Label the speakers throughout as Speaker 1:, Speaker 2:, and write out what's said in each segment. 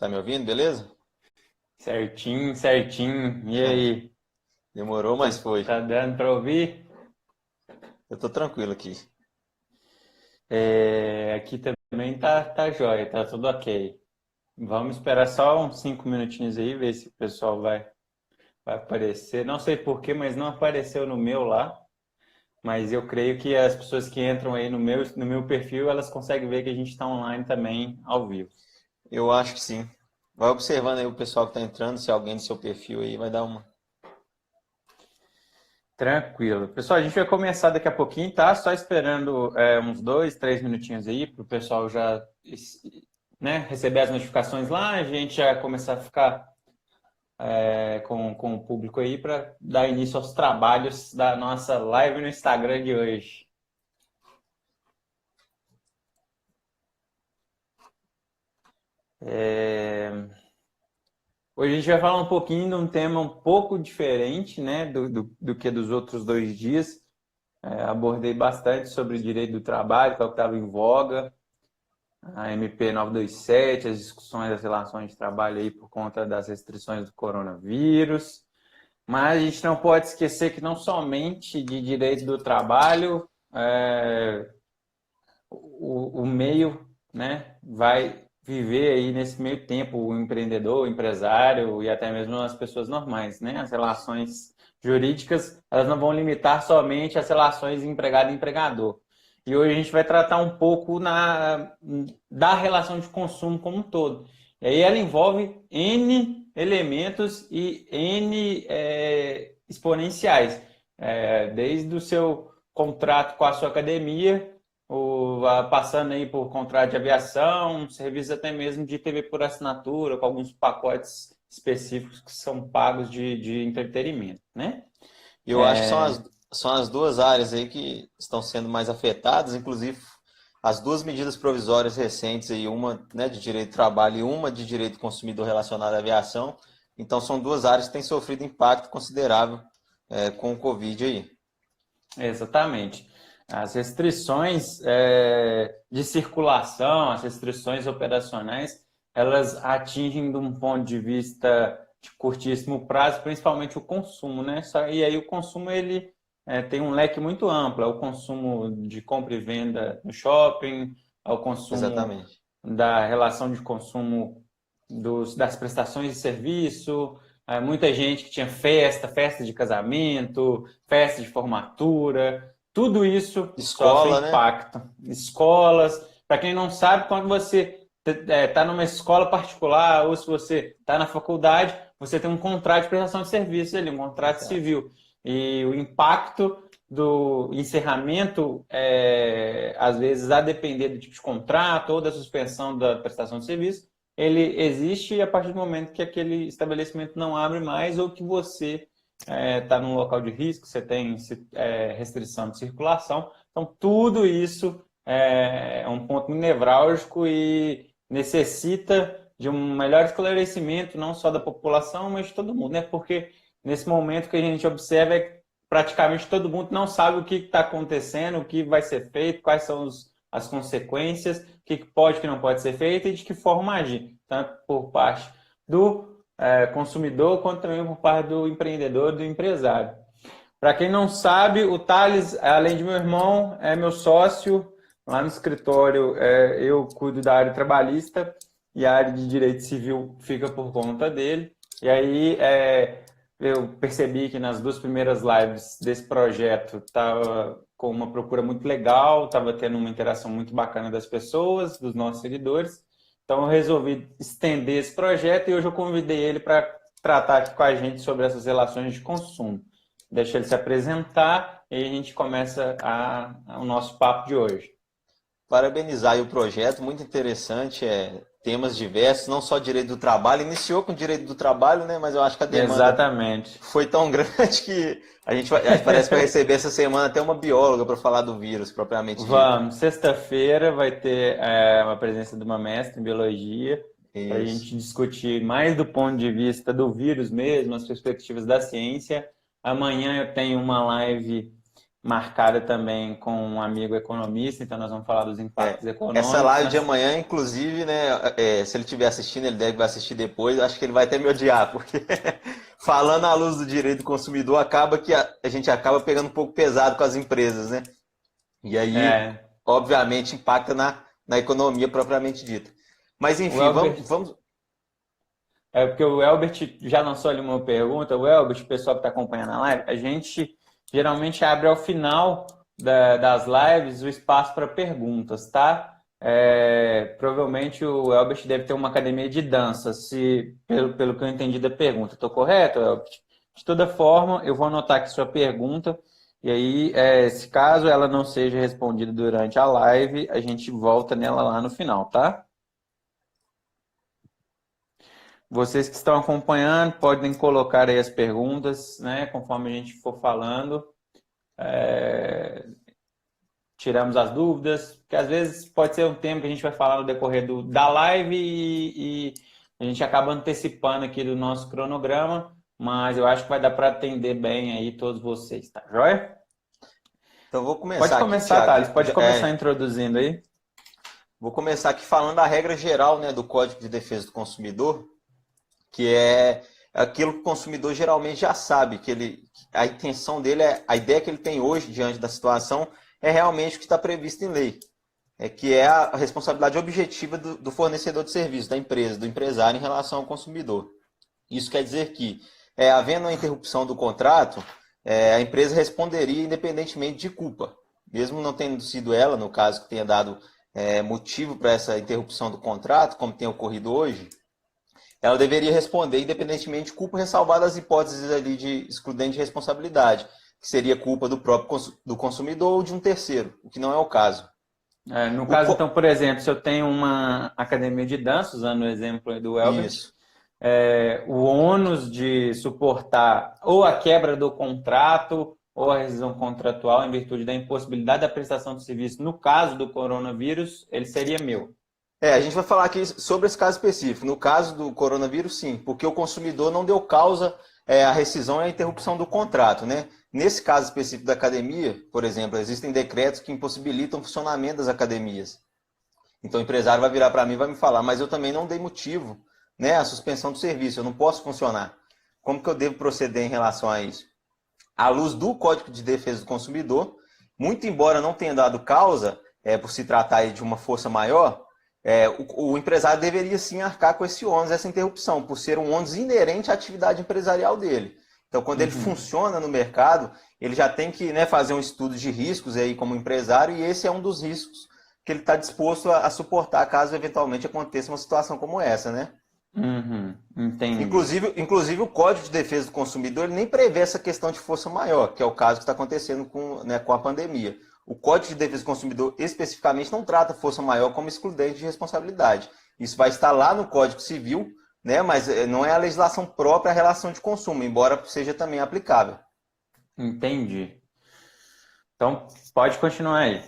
Speaker 1: Tá me ouvindo, beleza?
Speaker 2: Certinho, certinho. E aí?
Speaker 1: Demorou, mas foi.
Speaker 2: Tá dando para ouvir?
Speaker 1: Eu tô tranquilo aqui.
Speaker 2: Aqui também tá jóia, tá tudo ok. Vamos esperar só uns 5 minutinhos aí, ver se o pessoal vai aparecer. Não sei por quê, mas não apareceu no meu lá. Mas eu creio que as pessoas que entram aí no meu perfil, elas conseguem ver que a gente está online também, ao vivo.
Speaker 1: Eu acho que sim. Vai observando aí o pessoal que tá entrando, se alguém do seu perfil aí vai dar uma.
Speaker 2: Tranquilo. Pessoal, a gente vai começar daqui a pouquinho, tá? Só esperando uns 2, 3 minutinhos aí para o pessoal já, né, receber as notificações lá, a gente já começar a ficar com o público aí para dar início aos trabalhos da nossa live no Instagram de hoje. É, Hoje a gente vai falar um pouquinho de um tema um pouco diferente, né, do que dos outros 2 dias. Abordei bastante sobre o direito do trabalho, que é o que estava em voga, a MP 927, as discussões das relações de trabalho aí por conta das restrições do coronavírus. Mas a gente não pode esquecer que não somente de direito do trabalho, o meio, né, vai viver aí nesse meio tempo, o empreendedor, o empresário e até mesmo as pessoas normais, né? As relações jurídicas, elas não vão limitar somente as relações empregado e empregador. E hoje a gente vai tratar um pouco da relação de consumo como um todo. E aí ela envolve N elementos e N exponenciais. Desde o seu contrato com a sua academia, passando aí por contrato de aviação, serviços até mesmo de TV por assinatura, com alguns pacotes específicos que são pagos de entretenimento, né?
Speaker 1: E eu acho que são as duas áreas aí que estão sendo mais afetadas, inclusive as duas medidas provisórias recentes aí, uma, né, de direito do trabalho e uma de direito do consumidor relacionada à aviação. Então são duas áreas que têm sofrido impacto considerável com o Covid aí.
Speaker 2: Exatamente. As restrições de circulação, as restrições operacionais, elas atingem de um ponto de vista de curtíssimo prazo, principalmente o consumo, né? E aí o consumo ele tem um leque muito amplo, é o consumo de compra e venda no shopping, é o consumo
Speaker 1: Exatamente.
Speaker 2: da relação de consumo das prestações de serviço, muita gente que tinha festa de casamento, festa de formatura, tudo isso sofre
Speaker 1: Escola, né?
Speaker 2: impacto. Escolas, para quem não sabe, quando você está numa escola particular ou se você está na faculdade, você tem um contrato de prestação de serviços ali, um contrato
Speaker 1: Exato.
Speaker 2: civil. E o impacto do encerramento, às vezes, a depender do tipo de contrato ou da suspensão da prestação de serviço, ele existe a partir do momento que aquele estabelecimento não abre mais ou que você está num local de risco, você tem restrição de circulação. Então, tudo isso é um ponto muito nevrálgico e necessita de um melhor esclarecimento, não só da população, mas de todo mundo, né? Porque nesse momento que a gente observa é que praticamente todo mundo não sabe o que está acontecendo, o que vai ser feito, quais são as consequências, o que pode e que não pode ser feito e de que forma agir, tanto por parte do consumidor, quanto também por parte do empreendedor, do empresário. Para quem não sabe, o Thales, além de meu irmão, é meu sócio lá no escritório. Eu cuido da área trabalhista e a área de direito civil fica por conta dele. E aí eu percebi que nas 2 primeiras lives desse projeto estava com uma procura muito legal, estava tendo uma interação muito bacana das pessoas, dos nossos seguidores. Então eu resolvi estender esse projeto e hoje eu convidei ele para tratar aqui com a gente sobre essas relações de consumo. Deixa ele se apresentar e a gente começa o nosso papo de hoje.
Speaker 1: Parabenizar aí o projeto, muito interessante, temas diversos, não só direito do trabalho, iniciou com direito do trabalho, né, mas eu acho que a demanda
Speaker 2: Exatamente.
Speaker 1: foi tão grande que a gente parece que vai receber essa semana até uma bióloga para falar do vírus, propriamente dito.
Speaker 2: Vamos, sexta-feira vai ter uma presença de uma mestra em biologia para a
Speaker 1: Isso.
Speaker 2: gente discutir mais do ponto de vista do vírus mesmo, as perspectivas da ciência. Amanhã eu tenho uma live marcada também com um amigo economista, então nós vamos falar dos impactos
Speaker 1: Essa
Speaker 2: econômicos.
Speaker 1: live de amanhã, inclusive, né, se ele estiver assistindo, ele deve assistir depois, acho que ele vai até me odiar, porque falando à luz do direito do consumidor, acaba que a gente acaba pegando um pouco pesado com as empresas, né? E aí,
Speaker 2: É,
Speaker 1: obviamente, impacta na economia propriamente dita. Mas,
Speaker 2: o
Speaker 1: enfim,
Speaker 2: Elbert, porque o Elbert já lançou ali uma pergunta. O Elbert, o pessoal que está acompanhando a live, a gente geralmente abre ao final das lives o espaço para perguntas, tá? Provavelmente o Elbert deve ter uma academia de dança, pelo que eu entendi da pergunta. Estou correto, Elbert? De toda forma, eu vou anotar aqui sua pergunta, e aí, se caso ela não seja respondida durante a live, a gente volta nela lá no final, tá? Vocês que estão acompanhando podem colocar aí as perguntas, né, conforme a gente for falando. Tiramos as dúvidas, porque às vezes pode ser um tema que a gente vai falar no decorrer da live e a gente acaba antecipando aqui do nosso cronograma, mas eu acho que vai dar para atender bem aí todos vocês, tá joia?
Speaker 1: então vou
Speaker 2: Pode
Speaker 1: começar aqui,
Speaker 2: começar,
Speaker 1: Thiago.
Speaker 2: Thales, pode começar introduzindo aí.
Speaker 1: Vou começar aqui falando da regra geral, né, do Código de Defesa do Consumidor, que é aquilo que o consumidor geralmente já sabe, a intenção dele, a ideia que ele tem hoje diante da situação é realmente o que está previsto em lei, que é a responsabilidade objetiva do fornecedor de serviço, da empresa, do empresário em relação ao consumidor. Isso quer dizer que, havendo a interrupção do contrato, a empresa responderia independentemente de culpa, mesmo não tendo sido ela, no caso, que tenha dado motivo para essa interrupção do contrato, como tem ocorrido hoje, ela deveria responder independentemente de culpa, ressalvada as hipóteses ali de excludente de responsabilidade, que seria culpa do próprio do consumidor ou de um terceiro, o que não é o caso.
Speaker 2: No caso, então, por exemplo, se eu tenho uma academia de dança, usando o exemplo aí do Elbert,
Speaker 1: Isso.
Speaker 2: O ônus de suportar ou a quebra do contrato ou a rescisão contratual em virtude da impossibilidade da prestação de serviço, no caso do coronavírus, ele seria meu.
Speaker 1: A gente vai falar aqui sobre esse caso específico. No caso do coronavírus, sim, porque o consumidor não deu causa à rescisão e à interrupção do contrato, né? Nesse caso específico da academia, por exemplo, existem decretos que impossibilitam o funcionamento das academias. Então o empresário vai virar para mim e vai me falar, mas eu também não dei motivo, né, à suspensão do serviço, eu não posso funcionar. Como que eu devo proceder em relação a isso? À luz do Código de Defesa do Consumidor, muito embora não tenha dado causa, por se tratar aí de uma força maior, o empresário deveria sim arcar com esse ônus, essa interrupção, por ser um ônus inerente à atividade empresarial dele. Então, quando ele funciona no mercado, ele já tem que, né, fazer um estudo de riscos aí como empresário, e esse é um dos riscos que ele está disposto a suportar caso eventualmente aconteça uma situação como essa, né?
Speaker 2: Entendi.
Speaker 1: Inclusive, o Código de Defesa do Consumidor ele nem prevê essa questão de força maior, que é o caso que está acontecendo com a pandemia. O Código de Defesa do Consumidor especificamente não trata força maior como excludente de responsabilidade. Isso vai estar lá no Código Civil, né, mas não é a legislação própria à relação de consumo, embora seja também aplicável.
Speaker 2: Entendi. Então, pode continuar aí.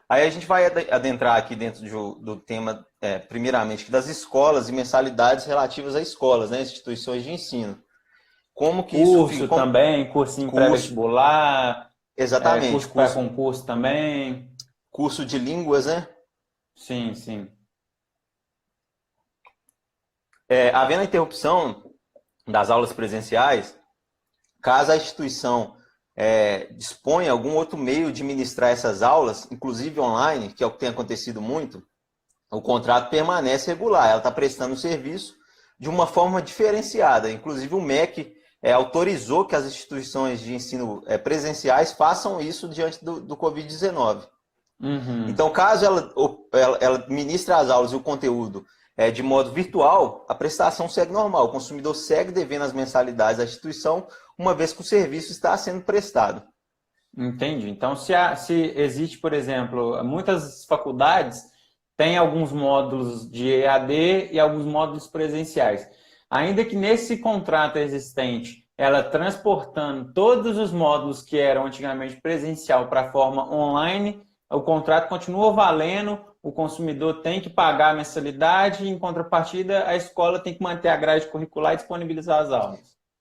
Speaker 1: Aí a gente vai adentrar aqui dentro do tema, primeiramente, das escolas e mensalidades relativas a escolas, né, instituições de ensino. Como que
Speaker 2: curso também, cursinho pré-vestibular,
Speaker 1: exatamente,
Speaker 2: curso para concurso também.
Speaker 1: Curso de línguas, né?
Speaker 2: Sim, sim.
Speaker 1: Havendo a interrupção das aulas presenciais, caso a instituição disponha algum outro meio de ministrar essas aulas, inclusive online, que é o que tem acontecido muito, o contrato permanece regular, ela está prestando o serviço de uma forma diferenciada. Inclusive o MEC autorizou que as instituições de ensino presenciais façam isso diante do Covid-19. Então, caso ela ministre as aulas e o conteúdo de modo virtual, a prestação segue normal. O consumidor segue devendo as mensalidades à instituição, uma vez que o serviço está sendo prestado.
Speaker 2: Entendi. Então, se existe, por exemplo, muitas faculdades têm alguns módulos de EAD e alguns módulos presenciais. Ainda que nesse contrato existente, ela transportando todos os módulos que eram antigamente presencial para a forma online, o contrato continua valendo, o consumidor tem que pagar a mensalidade e, em contrapartida, a escola tem que manter a grade curricular e disponibilizar as aulas.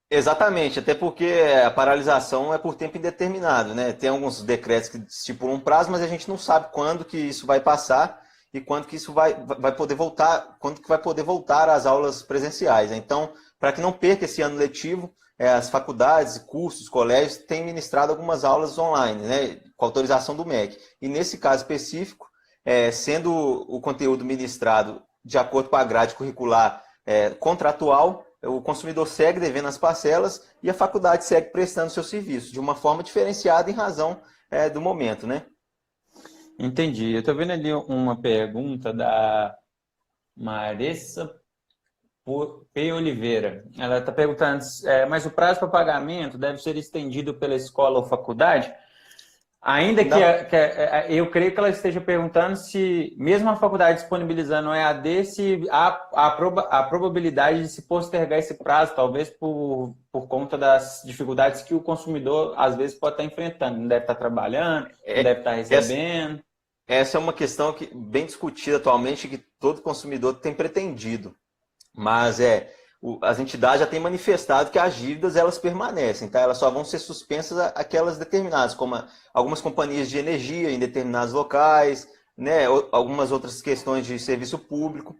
Speaker 1: Exatamente, até porque a paralisação é por tempo indeterminado, né? Tem alguns decretos que estipulam um prazo, mas a gente não sabe quando que isso vai passar e quando que isso vai poder voltar, quando que vai poder voltar às aulas presenciais. Então, para que não perca esse ano letivo, as faculdades, cursos, colégios têm ministrado algumas aulas online, né? Com autorização do MEC. E nesse caso específico, sendo o conteúdo ministrado de acordo com a grade curricular contratual, o consumidor segue devendo as parcelas e a faculdade segue prestando seu serviço de uma forma diferenciada em razão do momento, né?
Speaker 2: Entendi. Eu estou vendo ali uma pergunta da Marissa P. Oliveira. Ela está perguntando, mas o prazo para pagamento deve ser estendido pela escola ou faculdade? Ainda que,
Speaker 1: Não,
Speaker 2: eu creio que ela esteja perguntando se, mesmo a faculdade disponibilizando o EAD, se há a probabilidade de se postergar esse prazo, talvez por conta das dificuldades que o consumidor, às vezes, pode estar enfrentando. Não deve estar trabalhando, não deve estar
Speaker 1: essa,
Speaker 2: recebendo.
Speaker 1: essa é uma questão bem discutida atualmente que todo consumidor tem pretendido. Mas as entidades já têm manifestado que as dívidas elas permanecem, tá? Elas só vão ser suspensas aquelas determinadas, como algumas companhias de energia em determinados locais, né? Algumas outras questões de serviço público.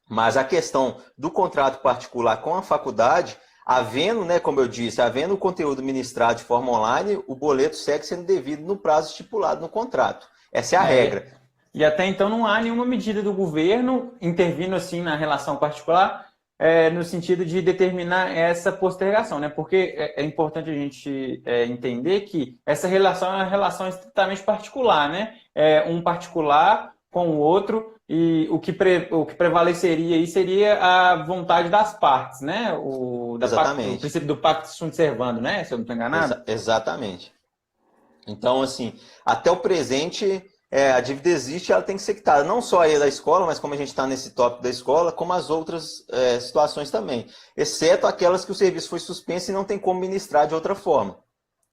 Speaker 1: Mas a questão do contrato particular com a faculdade, havendo, né, como eu disse, havendo o conteúdo ministrado de forma online, o boleto segue sendo devido no prazo estipulado no contrato. Essa é a regra.
Speaker 2: E até então não há nenhuma medida do governo intervindo assim na relação particular, no sentido de determinar essa postergação, né? Porque é importante a gente entender que essa relação é uma relação estritamente particular, né? Um particular com o outro, e o que prevaleceria aí seria a vontade das partes, né? O
Speaker 1: Exatamente.
Speaker 2: princípio do pacto sunt servanda, né? Se eu não estou enganado.
Speaker 1: Exatamente. Então, assim, até o presente, a dívida existe e ela tem que ser quitada. Não só aí da escola, mas como a gente está nesse tópico da escola, como as outras situações também. Exceto aquelas que o serviço foi suspenso e não tem como ministrar de outra forma.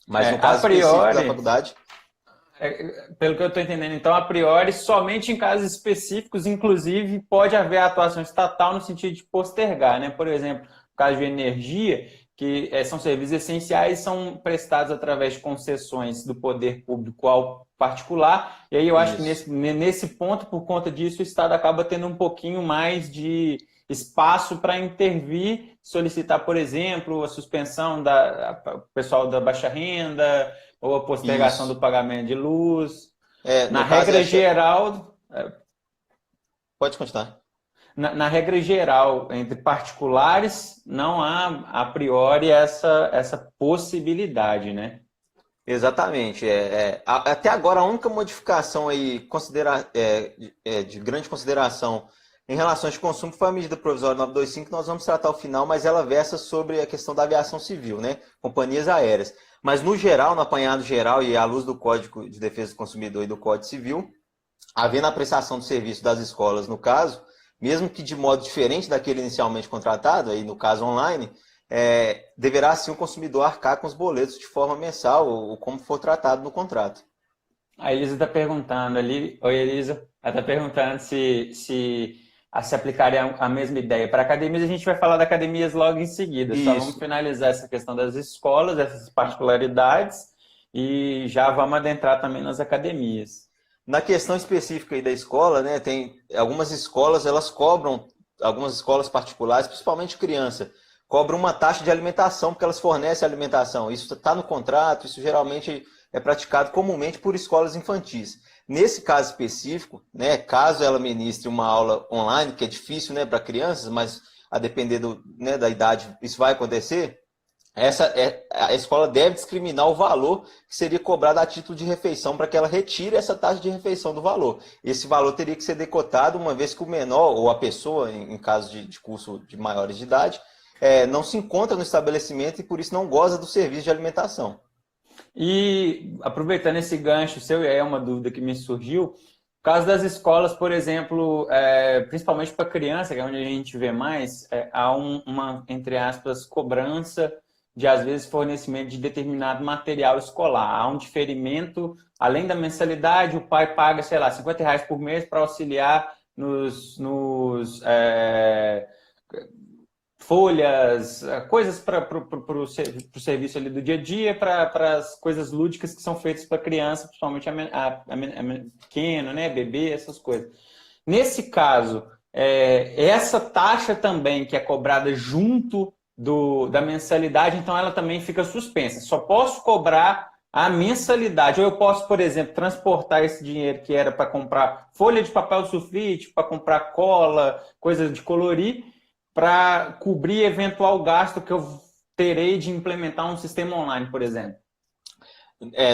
Speaker 1: Mas no
Speaker 2: A
Speaker 1: caso específico da
Speaker 2: priori,
Speaker 1: faculdade,
Speaker 2: pelo que eu estou entendendo, então, a priori, somente em casos específicos, inclusive, pode haver atuação estatal no sentido de postergar, né? Por exemplo, no caso de energia, que são serviços essenciais, são prestados através de concessões do poder público ao particular, e aí eu acho que
Speaker 1: isso.
Speaker 2: nesse ponto, por conta disso, o Estado acaba tendo um pouquinho mais de espaço para intervir, solicitar, por exemplo, a suspensão do pessoal da baixa renda, ou a postergação
Speaker 1: Isso.
Speaker 2: do pagamento de luz. Na
Speaker 1: No caso,
Speaker 2: regra geral,
Speaker 1: pode continuar.
Speaker 2: na regra geral, entre particulares, não há a priori essa possibilidade, né?
Speaker 1: Exatamente. Até agora, a única modificação aí de grande consideração em relação de consumo foi a medida provisória 925, que nós vamos tratar ao final, mas ela versa sobre a questão da aviação civil, né? Companhias aéreas. Mas, no geral, no apanhado geral e à luz do Código de Defesa do Consumidor e do Código Civil, havendo a prestação do serviço das escolas, no caso, mesmo que de modo diferente daquele inicialmente contratado, aí no caso online, deverá sim o consumidor arcar com os boletos de forma mensal ou como for tratado no contrato.
Speaker 2: A Elisa está perguntando ali, oi Elisa, ela está perguntando se aplicaria a mesma ideia para academias. A gente vai falar de academias logo em seguida, só vamos
Speaker 1: Isso.
Speaker 2: finalizar essa questão das escolas, essas particularidades, e já vamos adentrar também nas academias.
Speaker 1: Na questão específica aí da escola, né, tem algumas escolas, elas cobram, algumas escolas particulares, principalmente criança, cobram uma taxa de alimentação, porque elas fornecem alimentação. Isso está no contrato, isso geralmente é praticado comumente por escolas infantis. Nesse caso específico, né, caso ela ministre uma aula online, que é difícil, né, para crianças, mas a depender né, da idade isso vai acontecer, a escola deve discriminar o valor que seria cobrado a título de refeição para que ela retire essa taxa de refeição do valor. Esse valor teria que ser decotado uma vez que o menor ou a pessoa, em caso de curso de maiores de idade, não se encontra no estabelecimento e por isso não goza do serviço de alimentação.
Speaker 2: E aproveitando esse gancho seu, e aí é uma dúvida que me surgiu, no caso das escolas, por exemplo, principalmente para criança, que é onde a gente vê mais, há uma, entre aspas, cobrança de, às vezes, fornecimento de determinado material escolar. Há um diferimento, além da mensalidade, o pai paga, sei lá, R$ 50 por mês para auxiliar folhas, coisas para o serviço ali do dia a dia, para as coisas lúdicas que são feitas para criança, principalmente pequeno, né, bebê, essas coisas. Nesse caso, essa taxa também que é cobrada junto da mensalidade, então ela também fica suspensa. Só posso cobrar a mensalidade. Ou eu posso, por exemplo, transportar esse dinheiro que era para comprar folha de papel sulfite, para comprar cola, coisas de colorir, para cobrir eventual gasto que eu terei de implementar um sistema online, por exemplo.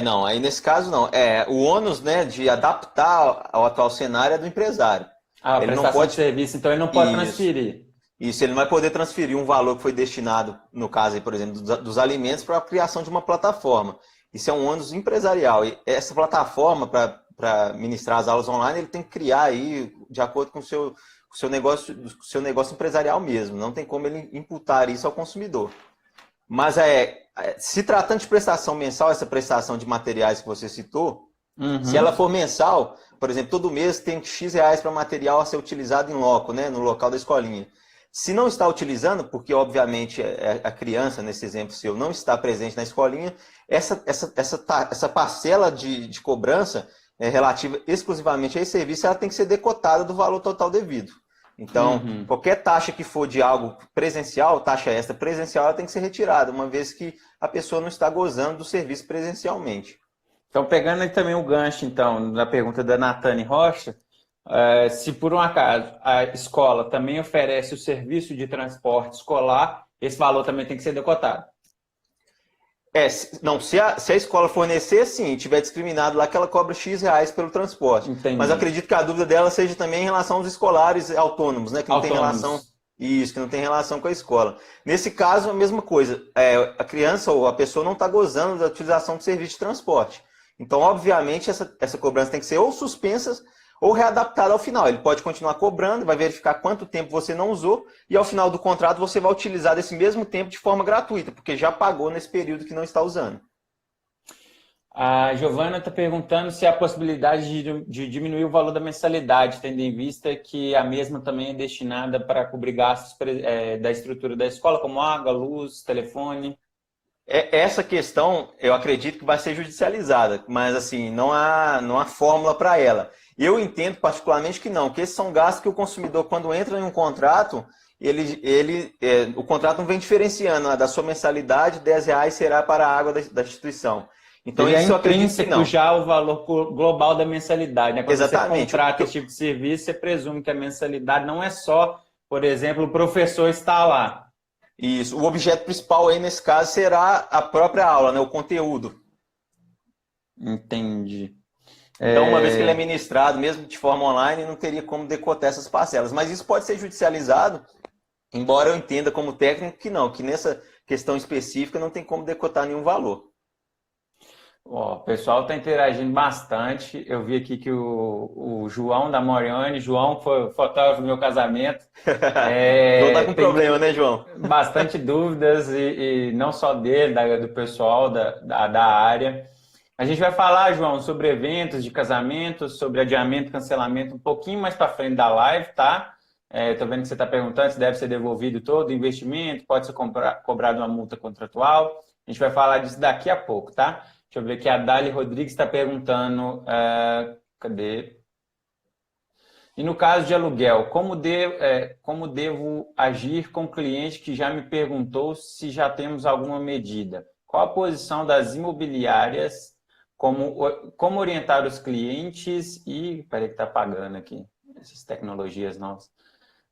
Speaker 1: Não, aí nesse caso não. O ônus, né, de adaptar ao atual cenário é do empresário.
Speaker 2: A
Speaker 1: Ele
Speaker 2: prestação
Speaker 1: não pode...
Speaker 2: de serviço, então ele não pode transferir.
Speaker 1: Isso, ele não vai poder transferir um valor que foi destinado, no caso aí, por exemplo, dos alimentos para a criação de uma plataforma. Isso é um ônus empresarial. E essa plataforma, para ministrar as aulas online, ele tem que criar aí, de acordo com o seu negócio empresarial mesmo. Não tem como ele imputar isso ao consumidor. Mas se tratando de prestação mensal, essa prestação de materiais que você citou, se ela for mensal, por exemplo, todo mês tem X reais para material a ser utilizado em loco, né, no local da escolinha. Se não está utilizando, porque obviamente a criança, nesse exemplo seu, não está presente na escolinha, essa parcela de cobrança relativa exclusivamente a esse serviço, ela tem que ser decotada do valor total devido. Então, qualquer taxa que for de algo presencial, taxa extra presencial, ela tem que ser retirada, uma vez que a pessoa não está gozando do serviço presencialmente.
Speaker 2: Então, pegando aí também o gancho, então, na pergunta da Natane Rocha, se por um acaso a escola também oferece o serviço de transporte escolar, esse valor também tem que ser decotado.
Speaker 1: Se a escola fornecer, sim, tiver discriminado lá que ela cobra X reais pelo transporte.
Speaker 2: Entendi.
Speaker 1: Mas acredito que a dúvida dela seja também em relação aos escolares autônomos, né? Que não tem relação. Isso, que não tem relação com a escola. Nesse caso, a mesma coisa. A criança ou a pessoa não está gozando da utilização do serviço de transporte. Então, obviamente, essa cobrança tem que ser ou suspensa ou readaptada ao final. Ele pode continuar cobrando, vai verificar quanto tempo você não usou e ao final do contrato você vai utilizar desse mesmo tempo de forma gratuita, porque já pagou nesse período que não está usando.
Speaker 2: A Giovana está perguntando se há possibilidade de diminuir o valor da mensalidade, tendo em vista que a mesma também é destinada para cobrir gastos da estrutura da escola, como água, luz, telefone.
Speaker 1: Essa questão, eu acredito que vai ser judicializada, mas assim, não há fórmula para ela. Eu entendo particularmente que não, que esses são gastos que o consumidor, quando entra em um contrato, o contrato não vem diferenciando, da sua mensalidade, R$10 será para a água da instituição. Então, isso eu acredito que não.
Speaker 2: Já o valor global da mensalidade, né? Quando
Speaker 1: Exatamente.
Speaker 2: Você contrata esse tipo de serviço, você presume que a mensalidade não é só, por exemplo, o professor está lá.
Speaker 1: Isso. O objeto principal aí, nesse caso, será a própria aula, né? O conteúdo.
Speaker 2: Entendi.
Speaker 1: Então, uma vez que ele é ministrado, mesmo de forma online, não teria como decotar essas parcelas. Mas isso pode ser judicializado, embora eu entenda como técnico que não, que nessa questão específica não tem como decotar nenhum valor.
Speaker 2: O pessoal está interagindo bastante. Eu vi aqui que o João da Morione, João foi fotógrafo do meu casamento.
Speaker 1: Não está com problema, né, João?
Speaker 2: Bastante dúvidas, e não só dele, do pessoal da área. A gente vai falar, João, sobre eventos de casamento, sobre adiamento, cancelamento, um pouquinho mais para frente da live, tá? Estou vendo que você está perguntando se deve ser devolvido todo o investimento, pode ser cobrado uma multa contratual. A gente vai falar disso daqui a pouco, tá? Deixa eu ver aqui, a Dali Rodrigues está perguntando, cadê? E no caso de aluguel, como devo agir com o cliente que já me perguntou se já temos alguma medida? Qual a posição das imobiliárias? Como orientar os clientes e... Peraí que está apagando aqui, essas tecnologias novas.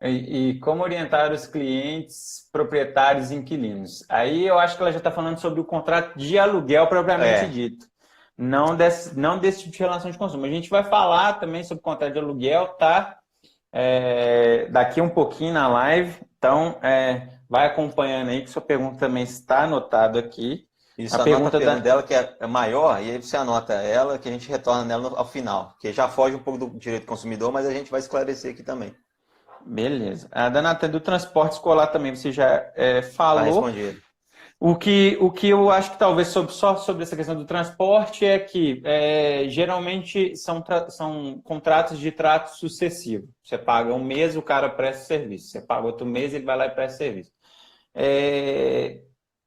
Speaker 2: E como orientar os clientes, proprietários e inquilinos. Aí eu acho que ela já está falando sobre o contrato de aluguel propriamente dito. Não desse tipo de relação de consumo. A gente vai falar também sobre o contrato de aluguel, tá? Daqui um pouquinho na live. Então, vai acompanhando aí, que sua pergunta também está anotada aqui.
Speaker 1: Isso, a pergunta dela que é maior, e aí você anota ela, que a gente retorna nela ao final. Que já foge um pouco do direito do consumidor, mas a gente vai esclarecer aqui também.
Speaker 2: Beleza. A Danata, do transporte escolar também você já falou.
Speaker 1: Tá respondido.
Speaker 2: O que eu acho que talvez só sobre essa questão do transporte é que geralmente são contratos de trato sucessivo. Você paga um mês, o cara presta serviço. Você paga outro mês, ele vai lá e presta serviço.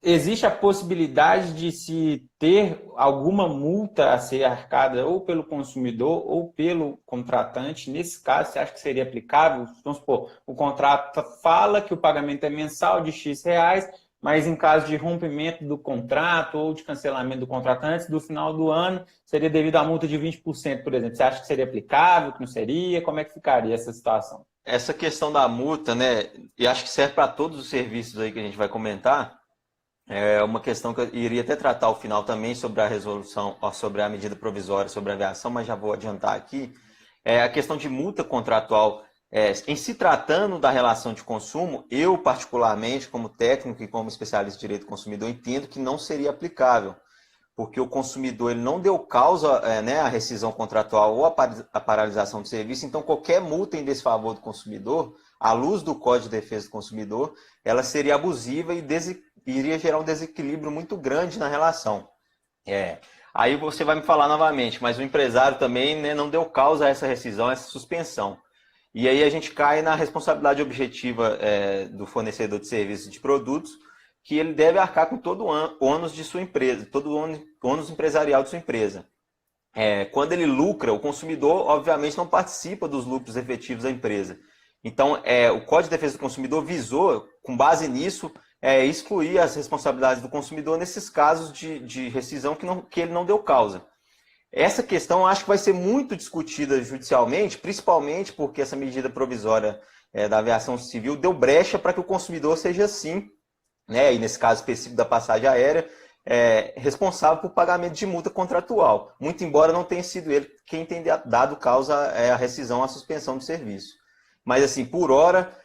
Speaker 2: existe a possibilidade de se ter alguma multa a ser arcada ou pelo consumidor ou pelo contratante? Nesse caso, você acha que seria aplicável? Vamos supor, o contrato fala que o pagamento é mensal de X reais, mas em caso de rompimento do contrato ou de cancelamento do contrato antes do final do ano, seria devido à multa de 20%, por exemplo. Você acha que seria aplicável, que não seria? Como é que ficaria essa situação?
Speaker 1: Essa questão da multa, né, e acho que serve para todos os serviços aí que a gente vai comentar, é uma questão que eu iria até tratar ao final também sobre a resolução, sobre a medida provisória, sobre a aviação, mas já vou adiantar aqui. A questão de multa contratual, em se tratando da relação de consumo, eu particularmente, como técnico e como especialista em direito do consumidor, entendo que não seria aplicável, porque o consumidor ele não deu causa, né, à rescisão contratual ou à paralisação do serviço, então qualquer multa em desfavor do consumidor, à luz do Código de Defesa do Consumidor, ela seria abusiva e iria gerar um desequilíbrio muito grande na relação. Aí você vai me falar novamente, mas o empresário também, né, não deu causa a essa rescisão, a essa suspensão. E aí a gente cai na responsabilidade objetiva do fornecedor de serviços de produtos, que ele deve arcar com todo o ônus de sua empresa, todo o ônus empresarial de sua empresa. Quando ele lucra, o consumidor, obviamente, não participa dos lucros efetivos da empresa. Então, o Código de Defesa do Consumidor visou, com base nisso, excluir as responsabilidades do consumidor nesses casos de rescisão que ele não deu causa. Essa questão acho que vai ser muito discutida judicialmente, principalmente porque essa medida provisória da aviação civil deu brecha para que o consumidor seja assim, né, e nesse caso específico da passagem aérea, responsável por pagamento de multa contratual, muito embora não tenha sido ele quem tenha dado causa à rescisão, à suspensão do serviço. Mas, assim, por hora,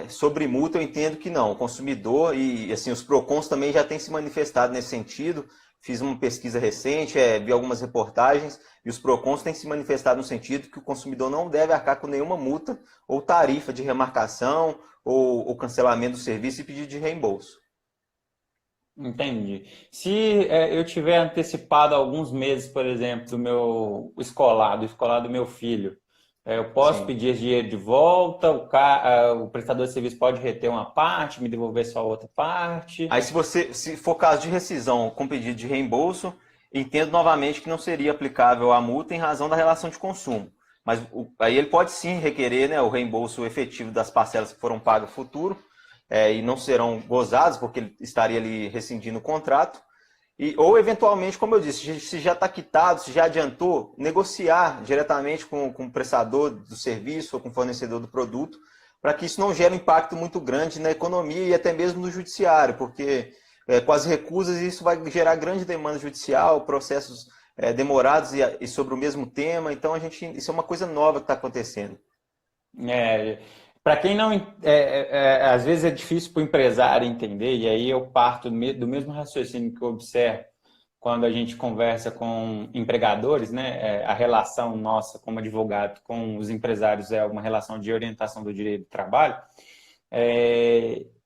Speaker 1: sobre multa eu entendo que não. O consumidor e assim, os PROCONs também já têm se manifestado nesse sentido. Fiz uma pesquisa recente, vi algumas reportagens, e os PROCONs têm se manifestado no sentido que o consumidor não deve arcar com nenhuma multa ou tarifa de remarcação ou cancelamento do serviço e pedido de reembolso.
Speaker 2: Entendi. Se eu tiver antecipado alguns meses, por exemplo, do meu escolar, do escolar do meu filho, eu posso
Speaker 1: Sim.
Speaker 2: pedir esse dinheiro de volta, o prestador de serviço pode reter uma parte, me devolver só a outra parte.
Speaker 1: Aí, se for caso de rescisão com pedido de reembolso, entendo novamente que não seria aplicável a multa em razão da relação de consumo. Mas aí ele pode sim requerer, né, o reembolso efetivo das parcelas que foram pagas no futuro, e não serão gozados, porque ele estaria ali rescindindo o contrato. Ou, eventualmente, como eu disse, se já está quitado, se já adiantou, negociar diretamente com o prestador do serviço ou com o fornecedor do produto, para que isso não gere um impacto muito grande na economia e até mesmo no judiciário, porque com as recusas isso vai gerar grande demanda judicial, processos demorados e sobre o mesmo tema. Então, isso é uma coisa nova que está acontecendo.
Speaker 2: Para quem não... às vezes é difícil para o empresário entender, e aí eu parto do mesmo raciocínio que eu observo quando a gente conversa com empregadores, né? A relação nossa como advogado com os empresários é uma relação de orientação do direito do trabalho.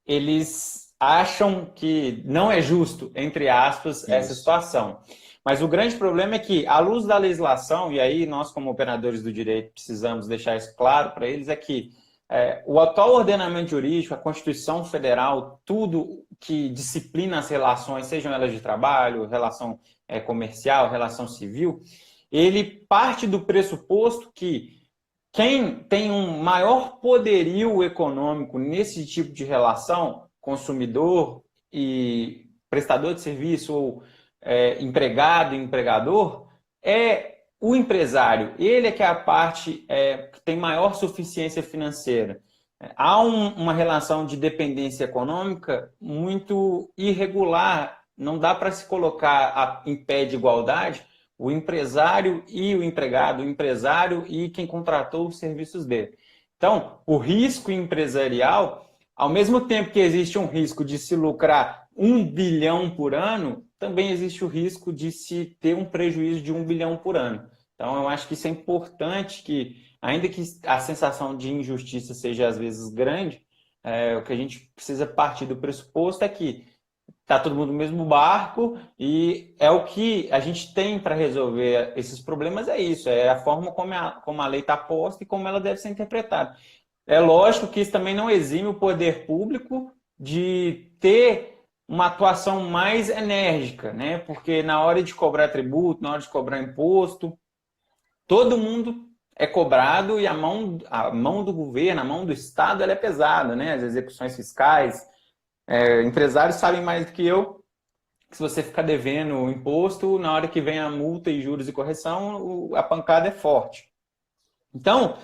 Speaker 2: Eles acham que não é justo, entre aspas, essa situação. Mas o grande problema é que, à luz da legislação, e aí nós como operadores do direito precisamos deixar isso claro para eles, é que o atual ordenamento jurídico, a Constituição Federal, tudo que disciplina as relações, sejam elas de trabalho, relação comercial, relação civil, ele parte do pressuposto que quem tem um maior poderio econômico nesse tipo de relação, consumidor e prestador de serviço ou empregado e empregador, é o empresário. Ele é que é a parte que tem maior suficiência financeira. Há uma relação de dependência econômica muito irregular. Não dá para se colocar em pé de igualdade o empresário e o empregado, o empresário e quem contratou os serviços dele. Então, o risco empresarial, ao mesmo tempo que existe um risco de se lucrar 1 bilhão por ano, também existe o risco de se ter um prejuízo de 1 bilhão por ano. Então, eu acho que isso é importante, que ainda que a sensação de injustiça seja às vezes grande, o que a gente precisa partir do pressuposto é que está todo mundo no mesmo barco e é o que a gente tem para resolver esses problemas, é isso, é a forma como a lei está posta e como ela deve ser interpretada. É lógico que isso também não exime o poder público de ter uma atuação mais enérgica, né? Porque na hora de cobrar tributo, na hora de cobrar imposto, todo mundo é cobrado e a mão do governo, a mão do Estado, ela é pesada, né? As execuções fiscais, empresários sabem mais do que eu que se você ficar devendo o imposto, na hora que vem a multa e juros e correção, a pancada é forte. Então,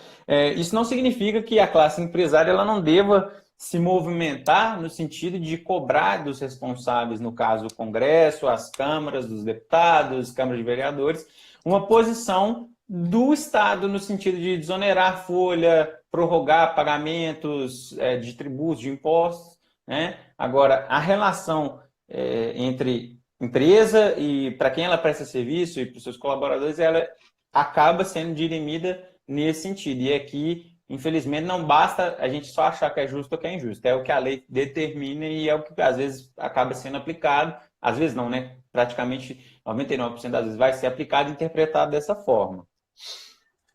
Speaker 2: isso não significa que a classe empresária ela não deva se movimentar no sentido de cobrar dos responsáveis, no caso o Congresso, as câmaras dos deputados, câmaras de vereadores, uma posição do Estado no sentido de desonerar a folha, prorrogar pagamentos de tributos, de impostos, né? Agora, a relação entre empresa e para quem ela presta serviço e para os seus colaboradores, ela acaba sendo dirimida nesse sentido. E aqui, infelizmente, não basta a gente só achar que é justo ou que é injusto. É o que a lei determina e é o que às vezes acaba sendo aplicado. Às vezes não, né? Praticamente 99% das vezes vai ser aplicado e interpretado dessa forma.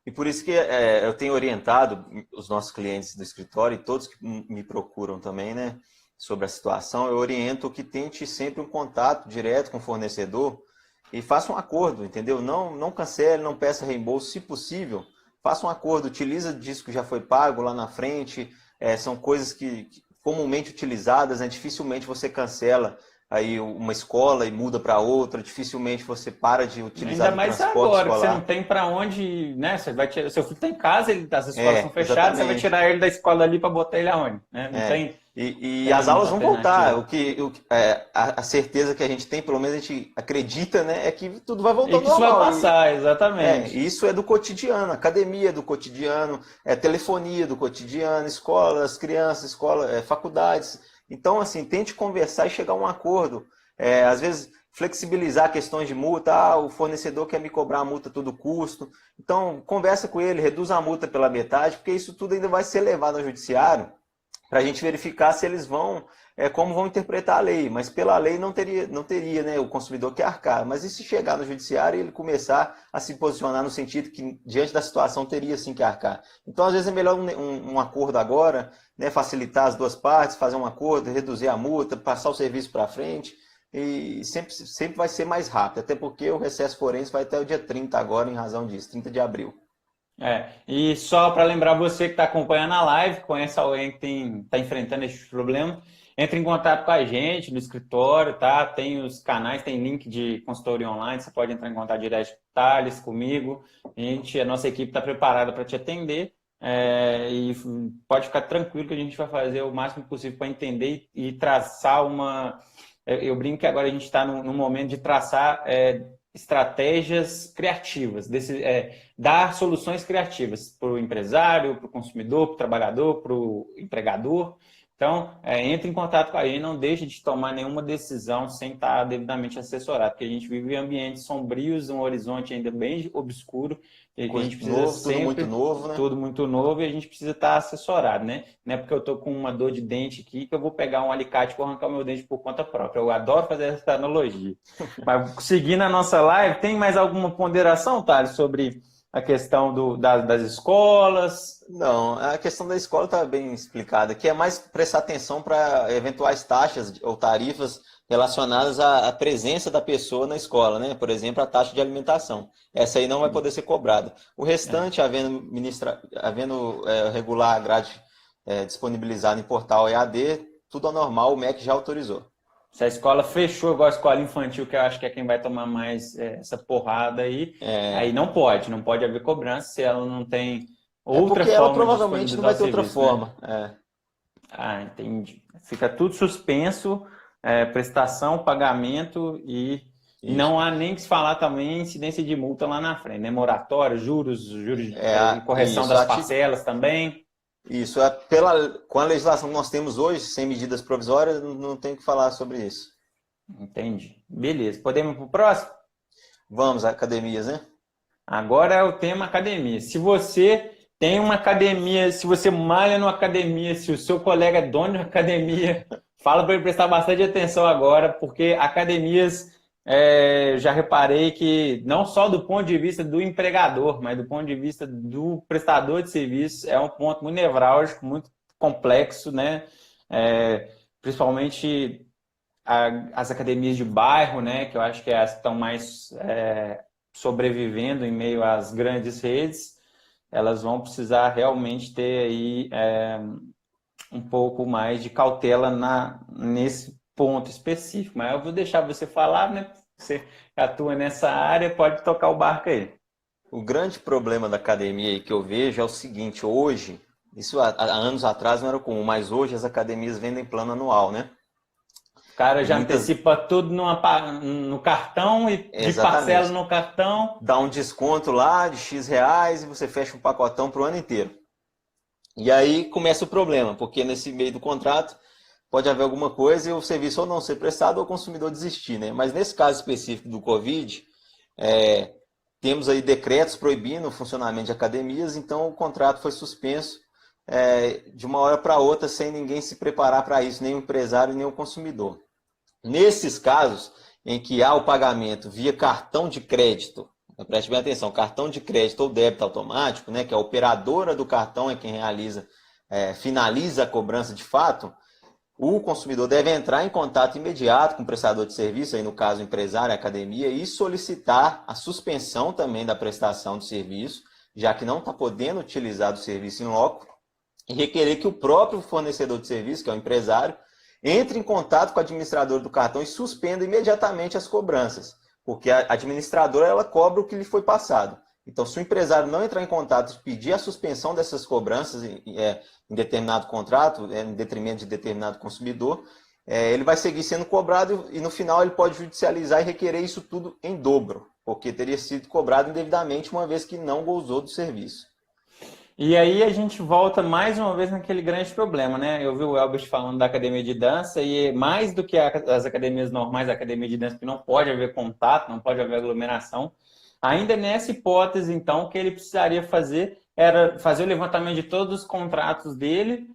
Speaker 1: E por isso que eu tenho orientado os nossos clientes do escritório e todos que me procuram também, né, sobre a situação, eu oriento que tente sempre um contato direto com o fornecedor e faça um acordo, entendeu? Não cancele, não peça reembolso, se possível, faça um acordo, utiliza disso que já foi pago lá na frente, são coisas que comumente utilizadas, né? Dificilmente você cancela aí uma escola e muda para outra, dificilmente você para de utilizar
Speaker 2: ainda
Speaker 1: o
Speaker 2: mais
Speaker 1: transporte
Speaker 2: agora,
Speaker 1: escolar.
Speaker 2: que você não tem para onde, né? Você vai tirar, seu filho está em casa, as escolas são fechadas,
Speaker 1: exatamente.
Speaker 2: você vai tirar ele da escola ali para botar ele aonde? Né? Não tem.
Speaker 1: E as aulas vão voltar. A certeza que a gente tem, pelo menos a gente acredita, né, é que tudo vai voltar ao normal.
Speaker 2: Isso vai passar, exatamente.
Speaker 1: Isso é do cotidiano, academia do cotidiano, telefonia do cotidiano, escolas, crianças, faculdades. Então, assim, tente conversar e chegar a um acordo. Às vezes, flexibilizar questões de multa. O fornecedor quer me cobrar a multa a todo custo. Então, conversa com ele, reduz a multa pela metade, porque isso tudo ainda vai ser levado ao judiciário para a gente verificar se eles como vão interpretar a lei. Mas pela lei não teria, né, o consumidor que arcar. Mas e se chegar no judiciário e ele começar a se posicionar no sentido que, diante da situação, teria sim que arcar? Então, às vezes, é melhor um acordo agora, né, facilitar as duas partes, fazer um acordo, reduzir a multa, passar o serviço para frente. E sempre vai ser mais rápido, até porque o recesso forense vai até o dia 30 agora, em razão disso, 30 de abril.
Speaker 2: E só para lembrar você que está acompanhando a live, conhece alguém que está enfrentando esse problema, entre em contato com a gente no escritório, tá? Tem os canais, tem link de consultoria online, você pode entrar em contato direto com Thales, comigo. A nossa equipe está preparada para te atender. E pode ficar tranquilo que a gente vai fazer o máximo possível para entender e traçar uma... Eu brinco que agora a gente está no momento de traçar estratégias criativas, dar soluções criativas para o empresário, para o consumidor, para o trabalhador, para o empregador. Então, entre em contato com a gente, não deixe de tomar nenhuma decisão sem estar devidamente assessorado, porque a gente vive em ambientes sombrios, um horizonte ainda bem obscuro, e a gente precisa sempre,
Speaker 1: tudo muito novo, né?
Speaker 2: Tudo muito novo, e a gente precisa estar assessorado, né? Não é porque eu estou com uma dor de dente aqui que eu vou pegar um alicate e vou arrancar o meu dente por conta própria. Eu adoro fazer essa analogia. Mas seguindo a nossa live, tem mais alguma ponderação, Thales, sobre a questão das escolas?
Speaker 1: Não, a questão da escola está bem explicada, que é mais prestar atenção para eventuais taxas ou tarifas relacionadas à presença da pessoa na escola, né? Por exemplo, a taxa de alimentação. Essa aí não vai poder ser cobrada. O restante, havendo regular a grade disponibilizada em portal EAD, tudo anormal, o MEC já autorizou.
Speaker 2: Se a escola fechou, igual a escola infantil, que eu acho que é quem vai tomar mais essa porrada aí, aí não pode haver cobrança se ela não tem outra forma.
Speaker 1: Ela provavelmente não vai ter outra forma.
Speaker 2: Né? Entendi. Fica tudo suspenso, prestação, pagamento e não há nem que se falar também em incidência de multa lá na frente, né? Moratório, juros, correção das parcelas também.
Speaker 1: Isso, com a legislação que nós temos hoje, sem medidas provisórias, não tem o que falar sobre isso.
Speaker 2: Entendi. Beleza. Podemos ir para o próximo?
Speaker 1: Vamos, academias, né?
Speaker 2: Agora é o tema academia. Se você tem uma academia, se você malha numa academia, se o seu colega é dono de uma academia, fala para ele prestar bastante atenção agora, porque academias... já reparei que não só do ponto de vista do empregador, mas do ponto de vista do prestador de serviços, é um ponto muito nevrálgico, muito complexo, né? principalmente as academias de bairro, né, que eu acho que as que estão mais sobrevivendo em meio às grandes redes, elas vão precisar realmente ter aí um pouco mais de cautela nesse ponto específico. Mas eu vou deixar você falar, né? Você atua nessa área, pode tocar o barco aí.
Speaker 1: O grande problema da academia aí que eu vejo é o seguinte, hoje, isso há anos atrás não era comum, mas hoje as academias vendem plano anual, né?
Speaker 2: O cara
Speaker 1: E
Speaker 2: já antecipa tudo no cartão e de parcela
Speaker 1: Exatamente.
Speaker 2: no cartão.
Speaker 1: Dá um desconto lá de X reais e você fecha um pacotão para o ano inteiro. E aí começa o problema, porque nesse meio do contrato pode haver alguma coisa e o serviço ou não ser prestado ou o consumidor desistir, né? Mas nesse caso específico do Covid, temos aí decretos proibindo o funcionamento de academias, então o contrato foi suspenso de uma hora para outra sem ninguém se preparar para isso, nem o empresário nem o consumidor. Nesses casos em que há o pagamento via cartão de crédito, preste bem atenção, cartão de crédito ou débito automático, né, que a operadora do cartão é quem finaliza a cobrança de fato, o consumidor deve entrar em contato imediato com o prestador de serviço, aí no caso o empresário, a academia, e solicitar a suspensão também da prestação do serviço, já que não está podendo utilizar o serviço em loco, e requerer que o próprio fornecedor de serviço, que é o empresário, entre em contato com o administrador do cartão e suspenda imediatamente as cobranças, porque a administradora ela cobra o que lhe foi passado. Então, se o empresário não entrar em contato e pedir a suspensão dessas cobranças em determinado contrato, em detrimento de determinado consumidor, ele vai seguir sendo cobrado e no final ele pode judicializar e requerer isso tudo em dobro, porque teria sido cobrado indevidamente uma vez que não gozou do serviço.
Speaker 2: E aí a gente volta mais uma vez naquele grande problema, né? Eu vi o Elbert falando da academia de dança e mais do que as academias normais, a academia de dança que não pode haver contato, não pode haver aglomeração, ainda nessa hipótese, então, o que ele precisaria fazer era fazer o levantamento de todos os contratos dele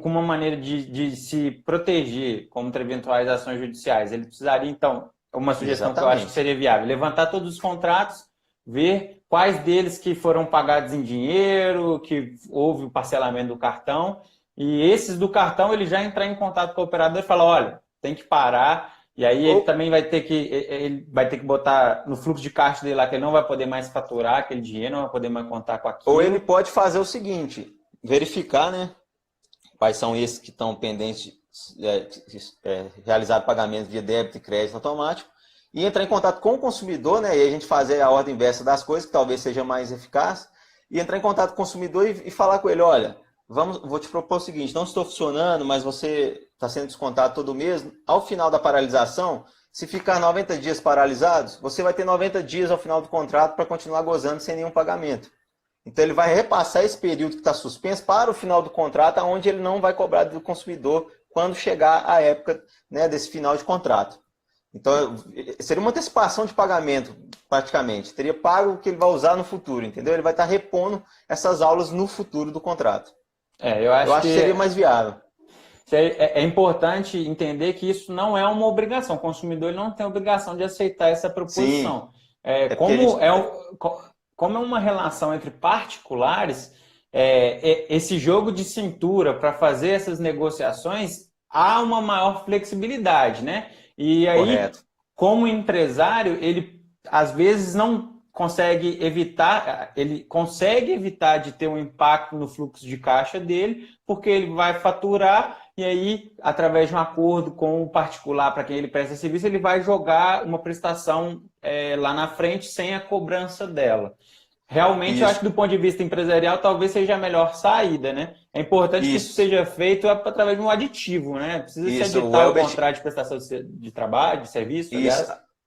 Speaker 2: com uma maneira de se proteger contra eventuais ações judiciais. Ele precisaria, então, uma sugestão que eu acho que seria viável, levantar todos os contratos, ver quais deles que foram pagados em dinheiro, que houve o parcelamento do cartão, e esses do cartão ele já entrar em contato com o operador e falar, olha, tem que parar, e aí ele também vai ter que botar no fluxo de caixa dele lá que ele não vai poder mais faturar aquele dinheiro, não vai poder mais contar com aquilo.
Speaker 1: Ou ele pode fazer o seguinte, verificar, né, quais são esses que estão pendentes de realizar pagamento via débito e crédito automático, e entrar em contato com o consumidor, né, e a gente fazer a ordem inversa das coisas, que talvez seja mais eficaz, e entrar em contato com o consumidor e falar com ele, olha, vou te propor o seguinte, não estou funcionando, mas você está sendo descontado todo mês, ao final da paralisação, se ficar 90 dias paralisados, você vai ter 90 dias ao final do contrato para continuar gozando sem nenhum pagamento. Então ele vai repassar esse período que está suspenso para o final do contrato, onde ele não vai cobrar do consumidor quando chegar a época, né, desse final de contrato. Então, seria uma antecipação de pagamento, praticamente. Teria pago o que ele vai usar no futuro, entendeu? Ele vai estar repondo essas aulas no futuro do contrato.
Speaker 2: Eu acho
Speaker 1: que seria mais viável.
Speaker 2: É importante entender que isso não é uma obrigação. O consumidor ele não tem obrigação de aceitar essa proposição. Como é uma relação entre particulares, esse jogo de cintura para fazer essas negociações, há uma maior flexibilidade, né? E aí, correto, como empresário, ele às vezes não consegue evitar, ele consegue evitar de ter um impacto no fluxo de caixa dele, porque ele vai faturar e aí, através de um acordo com o particular para quem ele presta serviço, ele vai jogar uma prestação lá na frente sem a cobrança dela. Realmente, eu acho que do ponto de vista empresarial, talvez seja a melhor saída, né? É importante que isso seja feito através de um aditivo, né? Precisa se editar o contrato de prestação de trabalho, de serviço.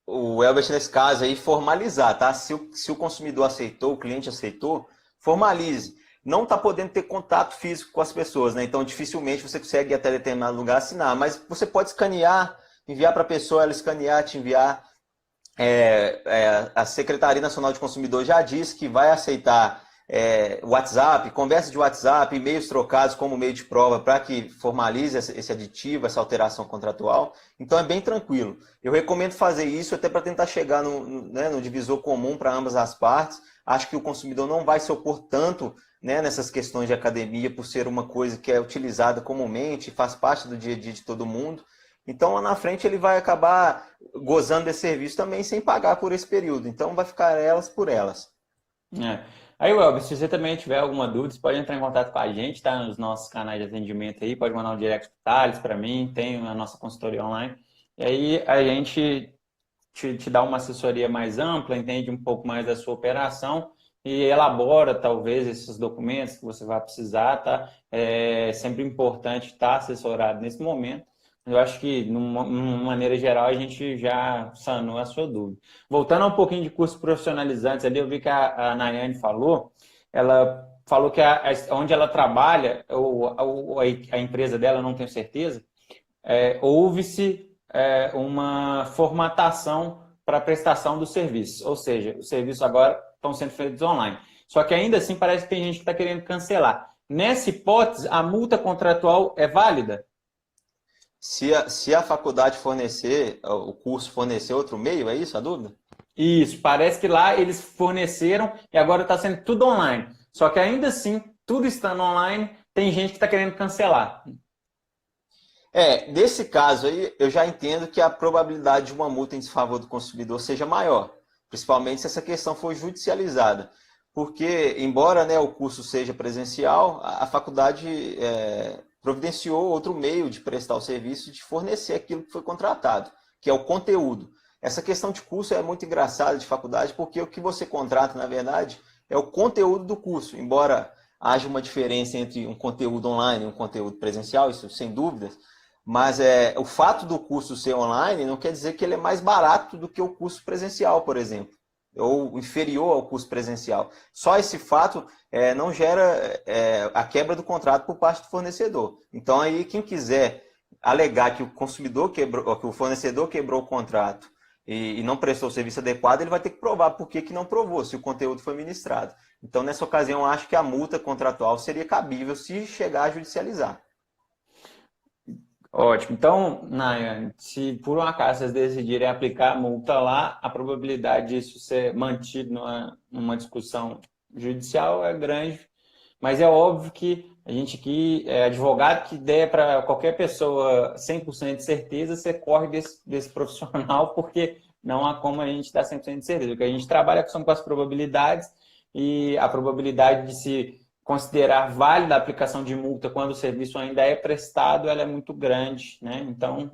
Speaker 1: O Elbert, nesse caso aí, formalizar, tá? Se o consumidor aceitou, o cliente aceitou, formalize. Não está podendo ter contato físico com as pessoas, né? Então, dificilmente você consegue ir até determinado lugar assinar. Mas você pode escanear, enviar para a pessoa, ela escanear, te enviar. A Secretaria Nacional de Consumidor já disse que vai aceitar WhatsApp, conversa de WhatsApp, e-mails trocados como meio de prova para que formalize esse aditivo, essa alteração contratual. Então é bem tranquilo. Eu recomendo fazer isso até para tentar chegar no divisor comum para ambas as partes. Acho que o consumidor não vai se opor tanto né, nessas questões de academia, por ser uma coisa que é utilizada comumente, faz parte do dia a dia de todo mundo. Então, lá na frente, ele vai acabar gozando desse serviço também sem pagar por esse período. Então, vai ficar elas por elas.
Speaker 2: É. Aí, Welber, se você também tiver alguma dúvida, você pode entrar em contato com a gente, tá? Nos nossos canais de atendimento aí, pode mandar um direct pro Thales para mim, tem a nossa consultoria online. E aí a gente te dá uma assessoria mais ampla, entende um pouco mais da sua operação e elabora talvez esses documentos que você vai precisar, tá? É sempre importante estar assessorado nesse momento. Eu acho que, de uma maneira geral, a gente já sanou a sua dúvida. Voltando a um pouquinho de cursos profissionalizantes ali, eu vi que a Nayane falou, ela falou que onde ela trabalha, ou a empresa dela, não tenho certeza, houve-se uma formatação para a prestação do serviço, ou seja, os serviços agora estão sendo feitos online. Só que ainda assim parece que tem gente que está querendo cancelar. Nessa hipótese, a multa contratual é válida?
Speaker 1: Se a faculdade fornecer, o curso fornecer outro meio, é isso a dúvida?
Speaker 2: Isso, parece que lá eles forneceram e agora está sendo tudo online. Só que ainda assim, tudo estando online, tem gente que está querendo cancelar.
Speaker 1: Nesse caso aí, eu já entendo que a probabilidade de uma multa em desfavor do consumidor seja maior, principalmente se essa questão for judicializada. Porque, embora, né, o curso seja presencial, a faculdade providenciou outro meio de prestar o serviço e de fornecer aquilo que foi contratado, que é o conteúdo. Essa questão de curso é muito engraçada de faculdade, porque o que você contrata, na verdade, é o conteúdo do curso. Embora haja uma diferença entre um conteúdo online e um conteúdo presencial, isso sem dúvidas, mas o fato do curso ser online não quer dizer que ele é mais barato do que o curso presencial, por exemplo, ou inferior ao curso presencial. Só esse fato não gera a quebra do contrato por parte do fornecedor. Então, aí quem quiser alegar que o consumidor quebrou, que o fornecedor quebrou o contrato e não prestou o serviço adequado, ele vai ter que provar por que não provou, se o conteúdo foi ministrado. Então, nessa ocasião, eu acho que a multa contratual seria cabível se chegar a judicializar.
Speaker 2: Ótimo. Então, Nayane, se por um acaso vocês decidirem aplicar a multa lá, a probabilidade disso ser mantido numa discussão judicial é grande, mas é óbvio que a gente aqui é advogado que der para qualquer pessoa 100% de certeza, você corre desse profissional, porque não há como a gente dar 100% de certeza. O que a gente trabalha são com as probabilidades e a probabilidade de se considerar válida a aplicação de multa quando o serviço ainda é prestado, ela é muito grande, né? Então,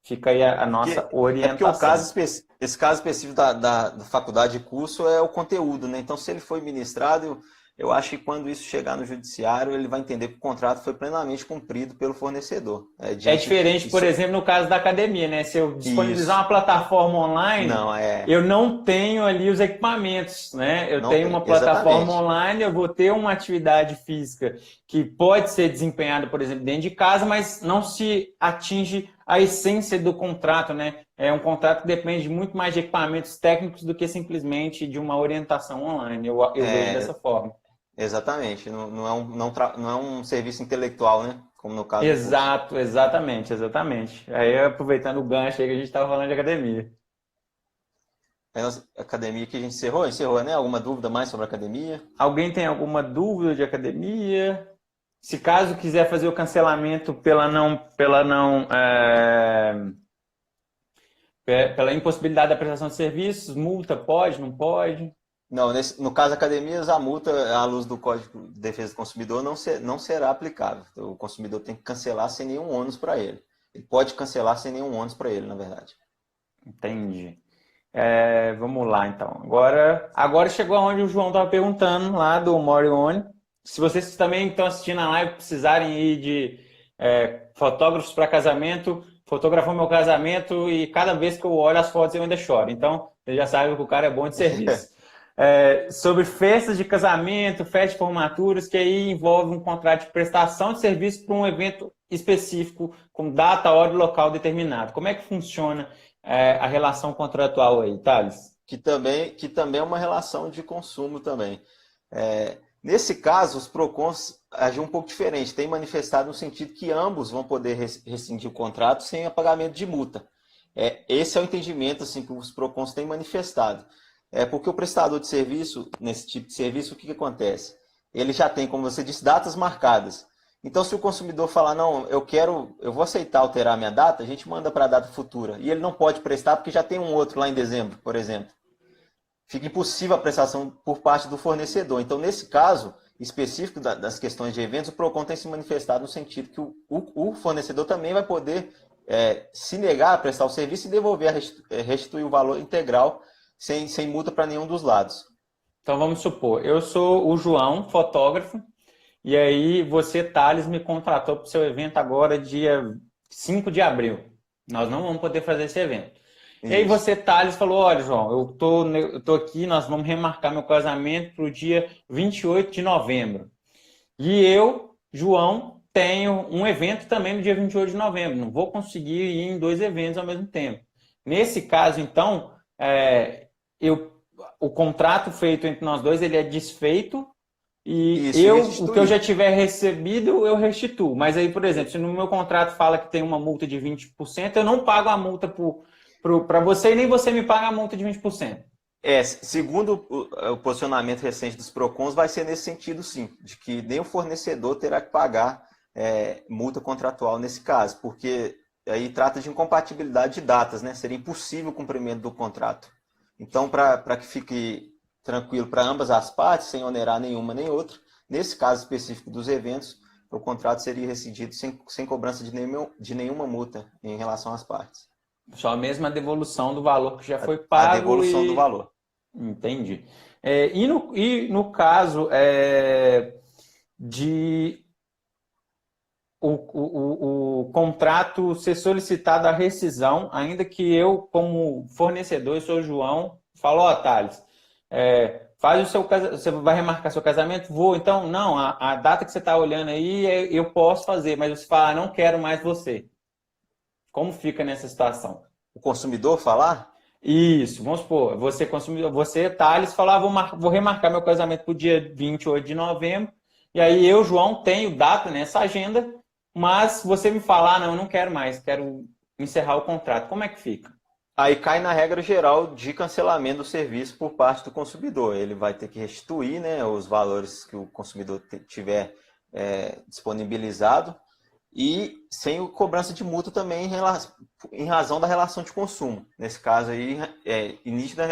Speaker 2: fica aí a nossa orientação.
Speaker 1: Porque esse caso específico da faculdade de curso é o conteúdo, né? Então, se ele foi ministrado, eu acho que quando isso chegar no judiciário, ele vai entender que o contrato foi plenamente cumprido pelo fornecedor.
Speaker 2: É diferente, por exemplo, no caso da academia, né? Se eu disponibilizar uma plataforma online, eu não tenho ali os equipamentos, né? Eu tenho uma plataforma online, eu vou ter uma atividade física que pode ser desempenhada, por exemplo, dentro de casa, mas não se atinge a essência do contrato, né? É um contrato que depende muito mais de equipamentos técnicos do que simplesmente de uma orientação online. Eu vejo dessa forma.
Speaker 1: Exatamente, não é um serviço intelectual, né? Como no caso
Speaker 2: Exato, exatamente. Aí, aproveitando o gancho aí que a gente estava falando de academia.
Speaker 1: A academia que a gente encerrou, né? Alguma dúvida mais sobre a academia?
Speaker 2: Alguém tem alguma dúvida de academia? Se caso quiser fazer o cancelamento pela impossibilidade da prestação de serviços, multa pode, não pode?
Speaker 1: Não, no caso academias, a multa, à luz do Código de Defesa do Consumidor, não será aplicável. O consumidor tem que cancelar sem nenhum ônus para ele. Ele pode cancelar sem nenhum ônus para ele, na verdade.
Speaker 2: Entendi. Vamos lá, então. Agora chegou aonde o João estava perguntando, lá do Morione. Se vocês também estão assistindo a live precisarem ir de fotógrafos para casamento, fotografou meu casamento e cada vez que eu olho as fotos eu ainda choro. Então, você já sabe que o cara é bom de serviço. Sobre festas de casamento, festas de formaturas, que aí envolve um contrato de prestação de serviço para um evento específico, com data, hora e local determinado. Como é que funciona a relação contratual aí, Thales?
Speaker 1: Que também é uma relação de consumo também. Nesse caso, os PROCONs agem um pouco diferente. Tem manifestado no sentido que ambos vão poder rescindir o contrato sem pagamento de multa. Esse é o entendimento assim, que os PROCONs têm manifestado. Porque o prestador de serviço, nesse tipo de serviço, o que acontece? ele já tem, como você disse, datas marcadas. Então, se o consumidor falar, não, eu vou aceitar alterar a minha data, a gente manda para a data futura. E ele não pode prestar porque já tem um outro lá em dezembro, por exemplo. Fica impossível a prestação por parte do fornecedor. Então, nesse caso específico das questões de eventos, o PROCON tem se manifestado no sentido que o fornecedor também vai poder se negar a prestar o serviço e devolver, restituir o valor integral sem multa para nenhum dos lados.
Speaker 2: Então, vamos supor, eu sou o João, fotógrafo, e aí você, Thales, me contratou para o seu evento agora, dia 5 de abril. Nós não vamos poder fazer esse evento. Isso. E aí você, Thales, falou, olha, João, eu tô aqui, nós vamos remarcar meu casamento para o dia 28 de novembro. E eu, João, tenho um evento também no dia 28 de novembro. Não vou conseguir ir em 2 eventos ao mesmo tempo. Nesse caso, então, o contrato feito entre nós dois, ele é desfeito e o que eu já tiver recebido, eu restituo. Mas aí, por exemplo, se no meu contrato fala que tem uma multa de 20%, eu não pago a multa para você e nem você me paga a multa de 20%.
Speaker 1: Segundo o posicionamento recente dos PROCONs, vai ser nesse sentido, sim, de que nem o fornecedor terá que pagar multa contratual nesse caso, porque aí trata de incompatibilidade de datas, né? Seria impossível o cumprimento do contrato. Então, para que fique tranquilo para ambas as partes, sem onerar nenhuma nem outra, nesse caso específico dos eventos, o contrato seria rescindido sem cobrança de nenhuma multa em relação às partes.
Speaker 2: Só mesmo a devolução do valor que já foi pago.
Speaker 1: A devolução do valor.
Speaker 2: Entendi. E no caso de o contrato ser solicitado a rescisão, ainda que eu, como fornecedor, eu sou o João, falo, ó, Thales, faz o seu casamento, você vai remarcar seu casamento? Vou, então, não, a data que você está olhando aí, eu posso fazer, mas você fala, não quero mais você. Como fica nessa situação?
Speaker 1: O consumidor falar?
Speaker 2: Isso, vamos supor, você consumidor, você, Thales, falar, vou remarcar meu casamento para o dia 28 de novembro, e aí eu, João, tenho data nessa agenda, mas você me falar, não, eu não quero mais, quero encerrar o contrato. Como é que fica?
Speaker 1: Aí cai na regra geral de cancelamento do serviço por parte do consumidor. Ele vai ter que restituir, né, os valores que o consumidor tiver disponibilizado e sem cobrança de multa também em razão da relação de consumo. Nesse caso aí, nítida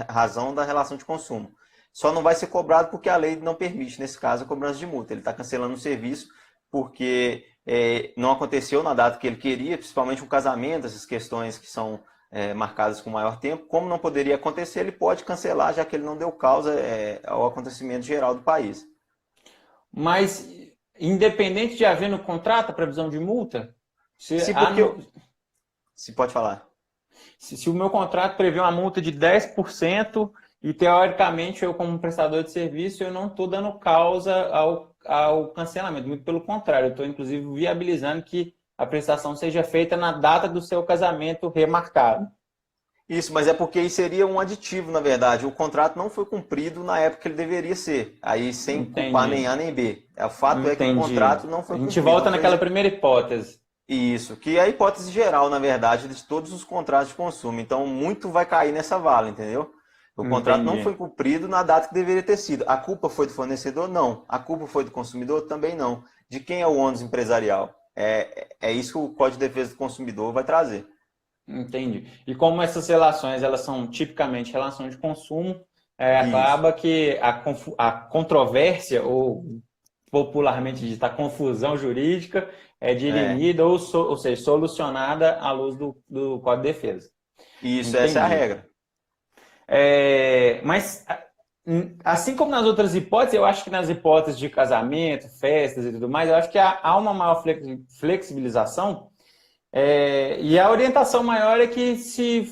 Speaker 1: razão da relação de consumo. Só não vai ser cobrado porque a lei não permite, nesse caso, a cobrança de multa. Ele está cancelando o serviço porque não aconteceu na data que ele queria, principalmente um casamento, essas questões que são marcadas com maior tempo. Como não poderia acontecer, ele pode cancelar, já que ele não deu causa ao acontecimento geral do país.
Speaker 2: Mas, independente de haver no contrato a previsão de multa?
Speaker 1: Se pode falar.
Speaker 2: Se o meu contrato prevê uma multa de 10%, e teoricamente eu, como prestador de serviço, eu não estou dando causa ao cancelamento. Muito pelo contrário, eu estou inclusive viabilizando que a prestação seja feita na data do seu casamento remarcado.
Speaker 1: Isso, mas é porque isso seria um aditivo, na verdade. O contrato não foi cumprido na época que ele deveria ser. Aí, sem culpar nem A nem B. O fato é que o contrato não foi cumprido.
Speaker 2: A gente volta naquela primeira hipótese.
Speaker 1: Isso, que é a hipótese geral, na verdade, de todos os contratos de consumo. Então, muito vai cair nessa vala, entendeu? O contrato não foi cumprido na data que deveria ter sido. A culpa foi do fornecedor? Não. A culpa foi do consumidor? Também não. De quem é o ônus empresarial? É isso que o Código de Defesa do Consumidor vai trazer.
Speaker 2: Entendi. E como essas relações elas são tipicamente relações de consumo, acaba que a controvérsia, ou popularmente dita, a confusão jurídica, é dirimida, ou seja, solucionada à luz do Código de Defesa.
Speaker 1: Isso, entendi. Essa é a regra.
Speaker 2: Mas, assim como nas outras hipóteses, eu acho que nas hipóteses de casamento, festas e tudo mais, eu acho que há uma maior flexibilização. E a orientação maior é que se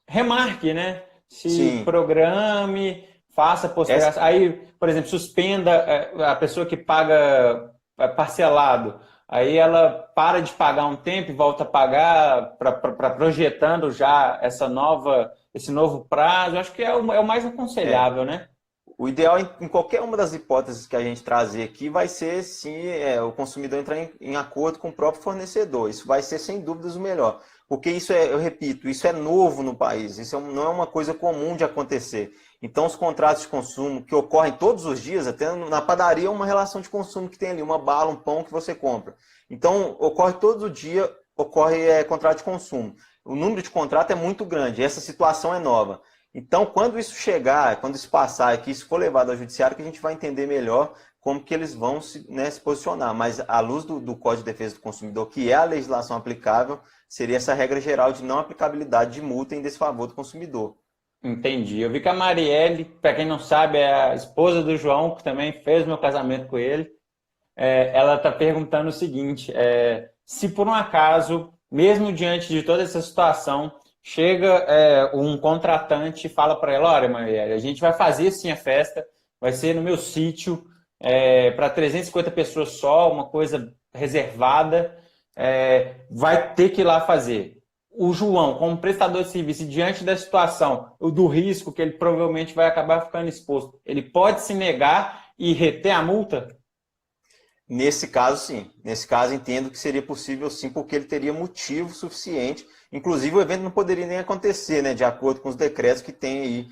Speaker 2: remarque, né? Se programe, faça postergação. Aí, por exemplo, suspenda a pessoa que paga parcelado. Aí ela para de pagar um tempo e volta a pagar para projetando já esse novo prazo. Acho que é o mais aconselhável, né?
Speaker 1: O ideal em qualquer uma das hipóteses que a gente trazer aqui vai ser, sim, o consumidor entrar em acordo com o próprio fornecedor. Isso vai ser, sem dúvidas, o melhor. Porque isso eu repito, isso é novo no país. Isso não é uma coisa comum de acontecer. Então, os contratos de consumo que ocorrem todos os dias, até na padaria, é uma relação de consumo que tem ali, uma bala, um pão que você compra. Então, ocorre todo dia, ocorre contrato de consumo. O número de contrato é muito grande, essa situação é nova. Então, quando isso chegar, quando isso passar, que isso for levado ao judiciário, que a gente vai entender melhor como que eles vão se posicionar. Mas, à luz do Código de Defesa do Consumidor, que é a legislação aplicável, seria essa regra geral de não aplicabilidade de multa em desfavor do consumidor.
Speaker 2: Entendi. Eu vi que a Marielle, para quem não sabe, é a esposa do João, que também fez meu casamento com ele. Ela está perguntando o seguinte, se por um acaso, mesmo diante de toda essa situação, chega um contratante e fala para ela, olha, Marielle, a gente vai fazer sim a festa, vai ser no meu sítio, para 350 pessoas só, uma coisa reservada, vai ter que ir lá fazer. O João, como prestador de serviço, diante da situação, do risco que ele provavelmente vai acabar ficando exposto, ele pode se negar e reter a multa?
Speaker 1: Nesse caso, sim. Nesse caso, entendo que seria possível, sim, porque ele teria motivo suficiente. Inclusive, o evento não poderia nem acontecer, né, de acordo com os decretos que tem aí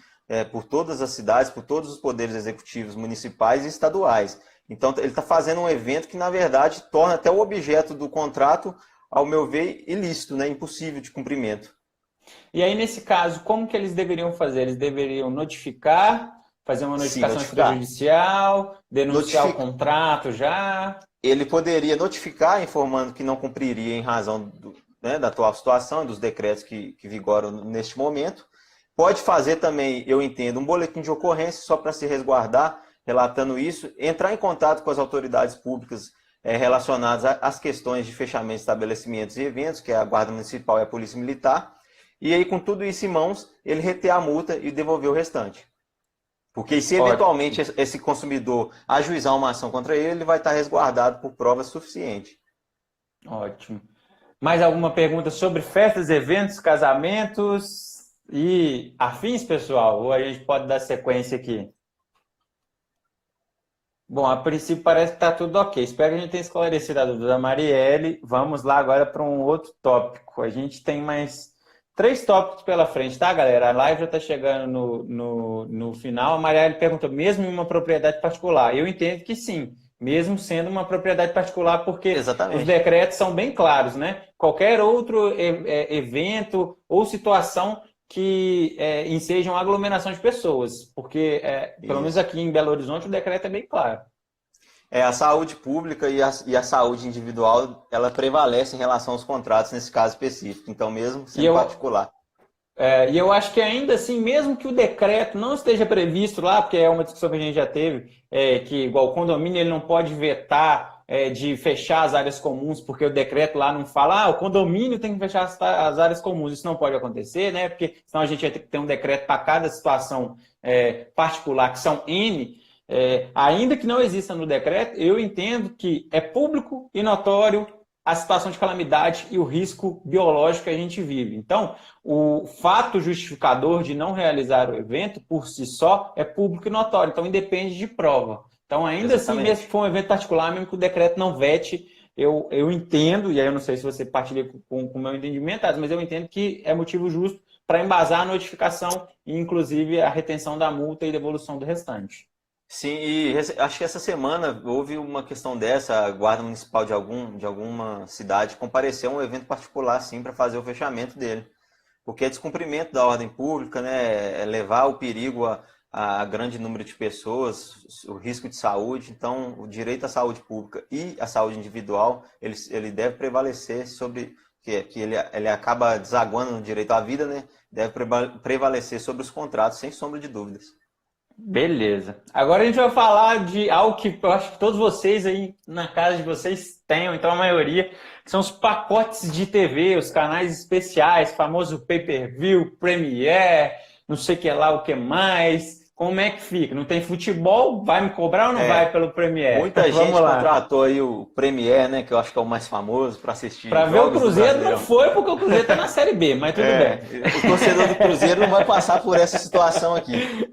Speaker 1: por todas as cidades, por todos os poderes executivos municipais e estaduais. Então, ele está fazendo um evento que, na verdade, torna até o objeto do contrato, ao meu ver, ilícito, né, impossível de cumprimento.
Speaker 2: E aí, nesse caso, como que eles deveriam fazer? Eles deveriam notificar, fazer uma notificação extrajudicial, denunciar o contrato já?
Speaker 1: Ele poderia notificar, informando que não cumpriria em razão da atual situação e dos decretos que vigoram neste momento. Pode fazer também, eu entendo, um boletim de ocorrência só para se resguardar, relatando isso, entrar em contato com as autoridades públicas relacionadas às questões de fechamento de estabelecimentos e eventos, que é a Guarda Municipal e a Polícia Militar, e aí, com tudo isso em mãos, ele reter a multa e devolver o restante. Porque se eventualmente esse consumidor ajuizar uma ação contra ele, ele vai estar resguardado por prova suficiente.
Speaker 2: Ótimo. Mais alguma pergunta sobre festas, eventos, casamentos e afins, pessoal? Ou a gente pode dar sequência aqui? Bom, a princípio parece que está tudo ok. Espero que a gente tenha esclarecido a dúvida da Marielle. Vamos lá agora para um outro tópico. A gente tem mais 3 tópicos pela frente, tá, galera? A live já está chegando no final. A Marielle pergunta, mesmo em uma propriedade particular? Eu entendo que sim, mesmo sendo uma propriedade particular, porque
Speaker 1: Exatamente.
Speaker 2: Os decretos são bem claros, né? Qualquer outro evento ou situação que ensejam aglomeração de pessoas, porque, pelo menos aqui em Belo Horizonte, o decreto é bem claro.
Speaker 1: A saúde pública e a saúde individual, ela prevalece em relação aos contratos nesse caso específico, então mesmo sendo particular.
Speaker 2: E eu acho que ainda assim, mesmo que o decreto não esteja previsto lá, porque é uma discussão que a gente já teve, que igual o condomínio ele não pode vetar de fechar as áreas comuns, porque o decreto lá não fala, o condomínio tem que fechar as áreas comuns, isso não pode acontecer, né? Porque senão a gente vai ter que ter um decreto para cada situação particular, que são N. Ainda que não exista no decreto, eu entendo que é público e notório a situação de calamidade e o risco biológico que a gente vive. Então, o fato justificador de não realizar o evento, por si só, é público e notório, então independe de prova. Então, ainda assim, mesmo que for um evento particular, mesmo que o decreto não vete, eu entendo, e aí eu não sei se você partilha com o meu entendimento, mas eu entendo que é motivo justo para embasar a notificação e, inclusive, a retenção da multa e devolução do restante.
Speaker 1: Sim, e acho que essa semana houve uma questão dessa, a Guarda Municipal de alguma cidade compareceu a um evento particular, sim, para fazer o fechamento dele. Porque é descumprimento da ordem pública, né, levar o perigo a grande número de pessoas, o risco de saúde. Então, o direito à saúde pública e à saúde individual, ele deve prevalecer sobre, que ele acaba desaguando no direito à vida, né, deve prevalecer sobre os contratos, sem sombra de dúvidas.
Speaker 2: Beleza. Agora a gente vai falar de algo que eu acho que todos vocês aí na casa de vocês têm, ou então a maioria, que são os pacotes de TV, os canais especiais, famoso pay-per-view, Premiere, não sei o que lá, o que mais. Como é que fica? Não tem futebol? Vai me cobrar ou não vai pelo Premiere?
Speaker 1: Muita gente contratou aí o Premiere, né, que eu acho que é o mais famoso, para assistir.
Speaker 2: Para ver o Cruzeiro não foi, porque o Cruzeiro está na Série B, mas tudo bem.
Speaker 1: O torcedor do Cruzeiro não vai passar por essa situação aqui.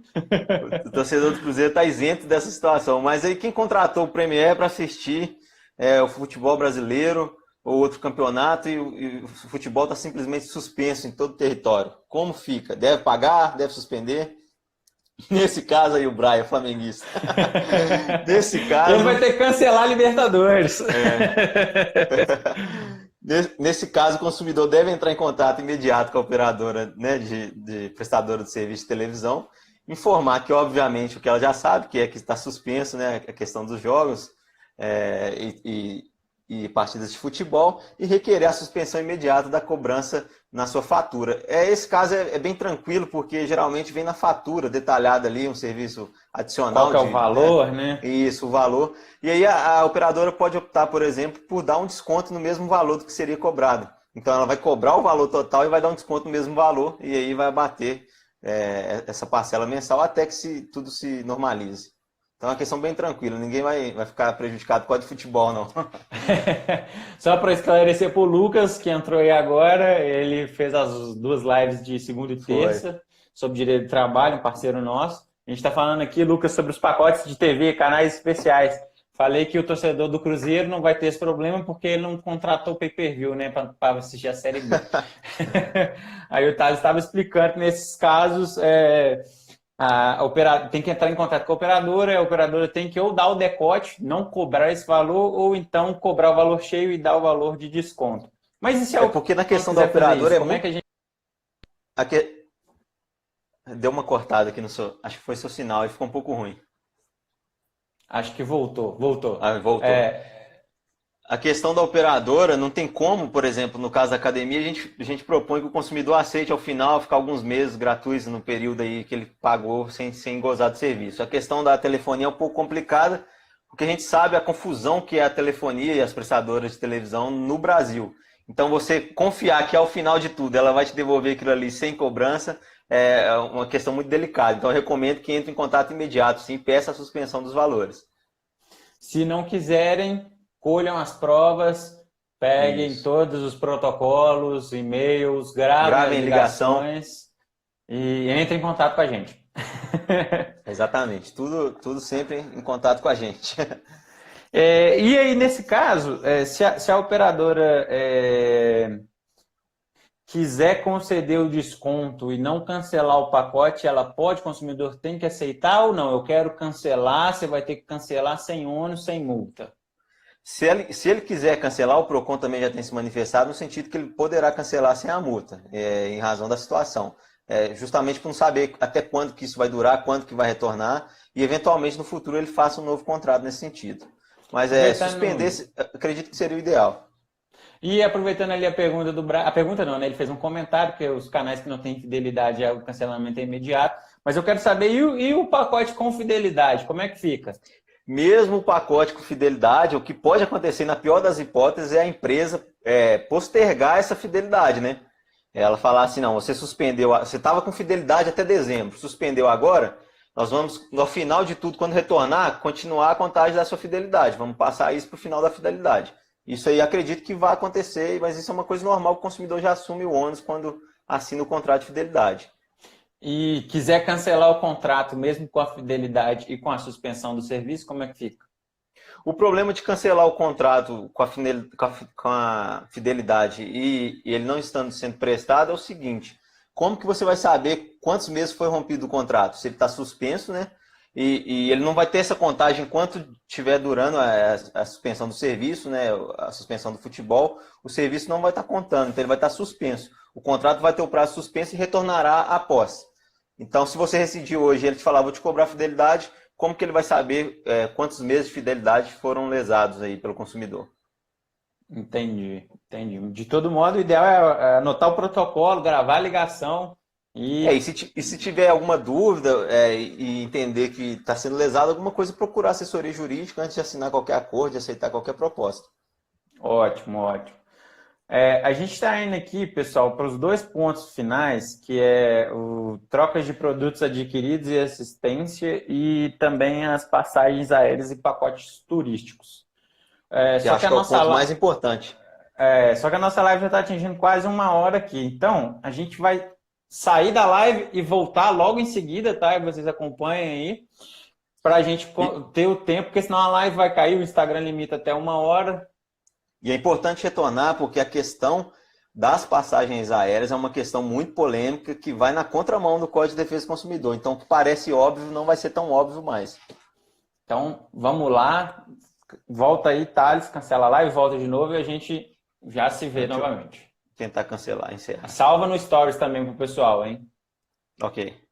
Speaker 1: O torcedor do Cruzeiro está isento dessa situação. Mas aí quem contratou o Premiere para assistir o futebol brasileiro ou outro campeonato e o futebol está simplesmente suspenso em todo o território. Como fica? Deve pagar? Deve suspender? Nesse caso aí, o Brian, flamenguista. Nesse caso.
Speaker 2: Ele vai ter que cancelar a Libertadores.
Speaker 1: Nesse caso, o consumidor deve entrar em contato imediato com a operadora, né, de prestadora de serviço de televisão, informar que, obviamente, o que ela já sabe, que é que está suspenso, né, a questão dos jogos e partidas de futebol, e requerer a suspensão imediata da cobrança na sua fatura. Esse caso é bem tranquilo, porque geralmente vem na fatura detalhada ali um serviço adicional.
Speaker 2: Qual que é o valor, né?
Speaker 1: Isso, o valor. E aí a operadora pode optar, por exemplo, por dar um desconto no mesmo valor do que seria cobrado. Então ela vai cobrar o valor total e vai dar um desconto no mesmo valor, e aí vai abater essa parcela mensal até que tudo se normalize. Então é uma questão bem tranquila, ninguém vai ficar prejudicado por causa de futebol, não.
Speaker 2: Só para esclarecer para o Lucas, que entrou aí agora, ele fez as 2 lives de segunda e terça sobre direito de trabalho, um parceiro nosso. A gente está falando aqui, Lucas, sobre os pacotes de TV, canais especiais. Falei que o torcedor do Cruzeiro não vai ter esse problema porque ele não contratou o pay-per-view, né, para assistir a Série B. Aí o Thales estava explicando que nesses casos a operadora tem que entrar em contato com a operadora tem que ou dar o decote, não cobrar esse valor, ou então cobrar o valor cheio e dar o valor de desconto. Mas isso
Speaker 1: porque na questão da operadora
Speaker 2: como é que a gente...
Speaker 1: Aqui... Deu uma cortada aqui no seu... Acho que foi seu sinal e ficou um pouco ruim.
Speaker 2: Acho que voltou.
Speaker 1: Voltou.
Speaker 2: É...
Speaker 1: A questão da operadora, não tem como, por exemplo, no caso da academia, a gente propõe que o consumidor aceite ao final ficar alguns meses gratuitos no período aí que ele pagou sem gozar do serviço. A questão da telefonia é um pouco complicada, porque a gente sabe a confusão que é a telefonia e as prestadoras de televisão no Brasil. Então você confiar que ao final de tudo ela vai te devolver aquilo ali sem cobrança é uma questão muito delicada. Então eu recomendo que entre em contato imediato, sim, peça a suspensão dos valores.
Speaker 2: Se não quiserem, colham as provas, peguem todos os protocolos, e-mails, gravem ligações e entrem em contato com a gente.
Speaker 1: Exatamente, tudo sempre em contato com a gente.
Speaker 2: E aí, nesse caso, se a operadora quiser conceder o desconto e não cancelar o pacote, o consumidor tem que aceitar ou não? Eu quero cancelar, você vai ter que cancelar sem ônus, sem multa.
Speaker 1: Se ele quiser cancelar, o PROCON também já tem se manifestado no sentido que ele poderá cancelar sem a multa, em razão da situação. Justamente por não saber até quando que isso vai durar, quando que vai retornar, e eventualmente no futuro ele faça um novo contrato nesse sentido. Mas suspender, acredito que seria o ideal.
Speaker 2: E aproveitando ali a pergunta do Brian, a pergunta não, né? Ele fez um comentário, que os canais que não têm fidelidade, o cancelamento é imediato. Mas eu quero saber, e o pacote com fidelidade, como é que fica?
Speaker 1: Mesmo o pacote com fidelidade, o que pode acontecer na pior das hipóteses é a empresa postergar essa fidelidade, né? Ela falar assim, não, você suspendeu, você estava com fidelidade até dezembro, suspendeu agora, nós vamos, no final de tudo, quando retornar, continuar a contagem da sua fidelidade. Vamos passar isso para o final da fidelidade. Isso aí acredito que vai acontecer, mas isso é uma coisa normal, o consumidor já assume o ônus quando assina o contrato de fidelidade.
Speaker 2: E quiser cancelar o contrato, mesmo com a fidelidade e com a suspensão do serviço, como é que fica?
Speaker 1: O problema de cancelar o contrato com a fidelidade e ele não estando sendo prestado é o seguinte: como que você vai saber quantos meses foi rompido o contrato? Se ele está suspenso, né? E ele não vai ter essa contagem enquanto estiver durando a suspensão do serviço, né? A suspensão do futebol, o serviço não vai estar contando, então ele vai estar suspenso. O contrato vai ter o prazo suspenso e retornará após. Então, se você rescindir hoje e ele te falar, vou te cobrar fidelidade, como que ele vai saber quantos meses de fidelidade foram lesados aí pelo consumidor?
Speaker 2: Entendi. De todo modo, o ideal é anotar o protocolo, gravar a ligação e...
Speaker 1: E se tiver alguma dúvida e entender que está sendo lesado alguma coisa, procurar assessoria jurídica antes de assinar qualquer acordo, de aceitar qualquer proposta.
Speaker 2: Ótimo. A gente está indo aqui, pessoal, para os 2 pontos finais, que é o trocas de produtos adquiridos e assistência e também as passagens aéreas e pacotes turísticos.
Speaker 1: Só que é o ponto mais importante.
Speaker 2: Só que a nossa live já está atingindo quase 1 hora aqui. Então, a gente vai sair da live e voltar logo em seguida, tá? Vocês acompanhem aí, para a gente ter o tempo, porque senão a live vai cair, o Instagram limita até 1 hora.
Speaker 1: E é importante retornar, porque a questão das passagens aéreas é uma questão muito polêmica que vai na contramão do Código de Defesa do Consumidor. Então, o que parece óbvio não vai ser tão óbvio mais.
Speaker 2: Então, vamos lá. Volta aí, Thales, cancela lá e volta de novo e a gente já se vê novamente.
Speaker 1: Tentar cancelar, encerrar.
Speaker 2: Salva no Stories também pro pessoal, hein?
Speaker 1: Ok.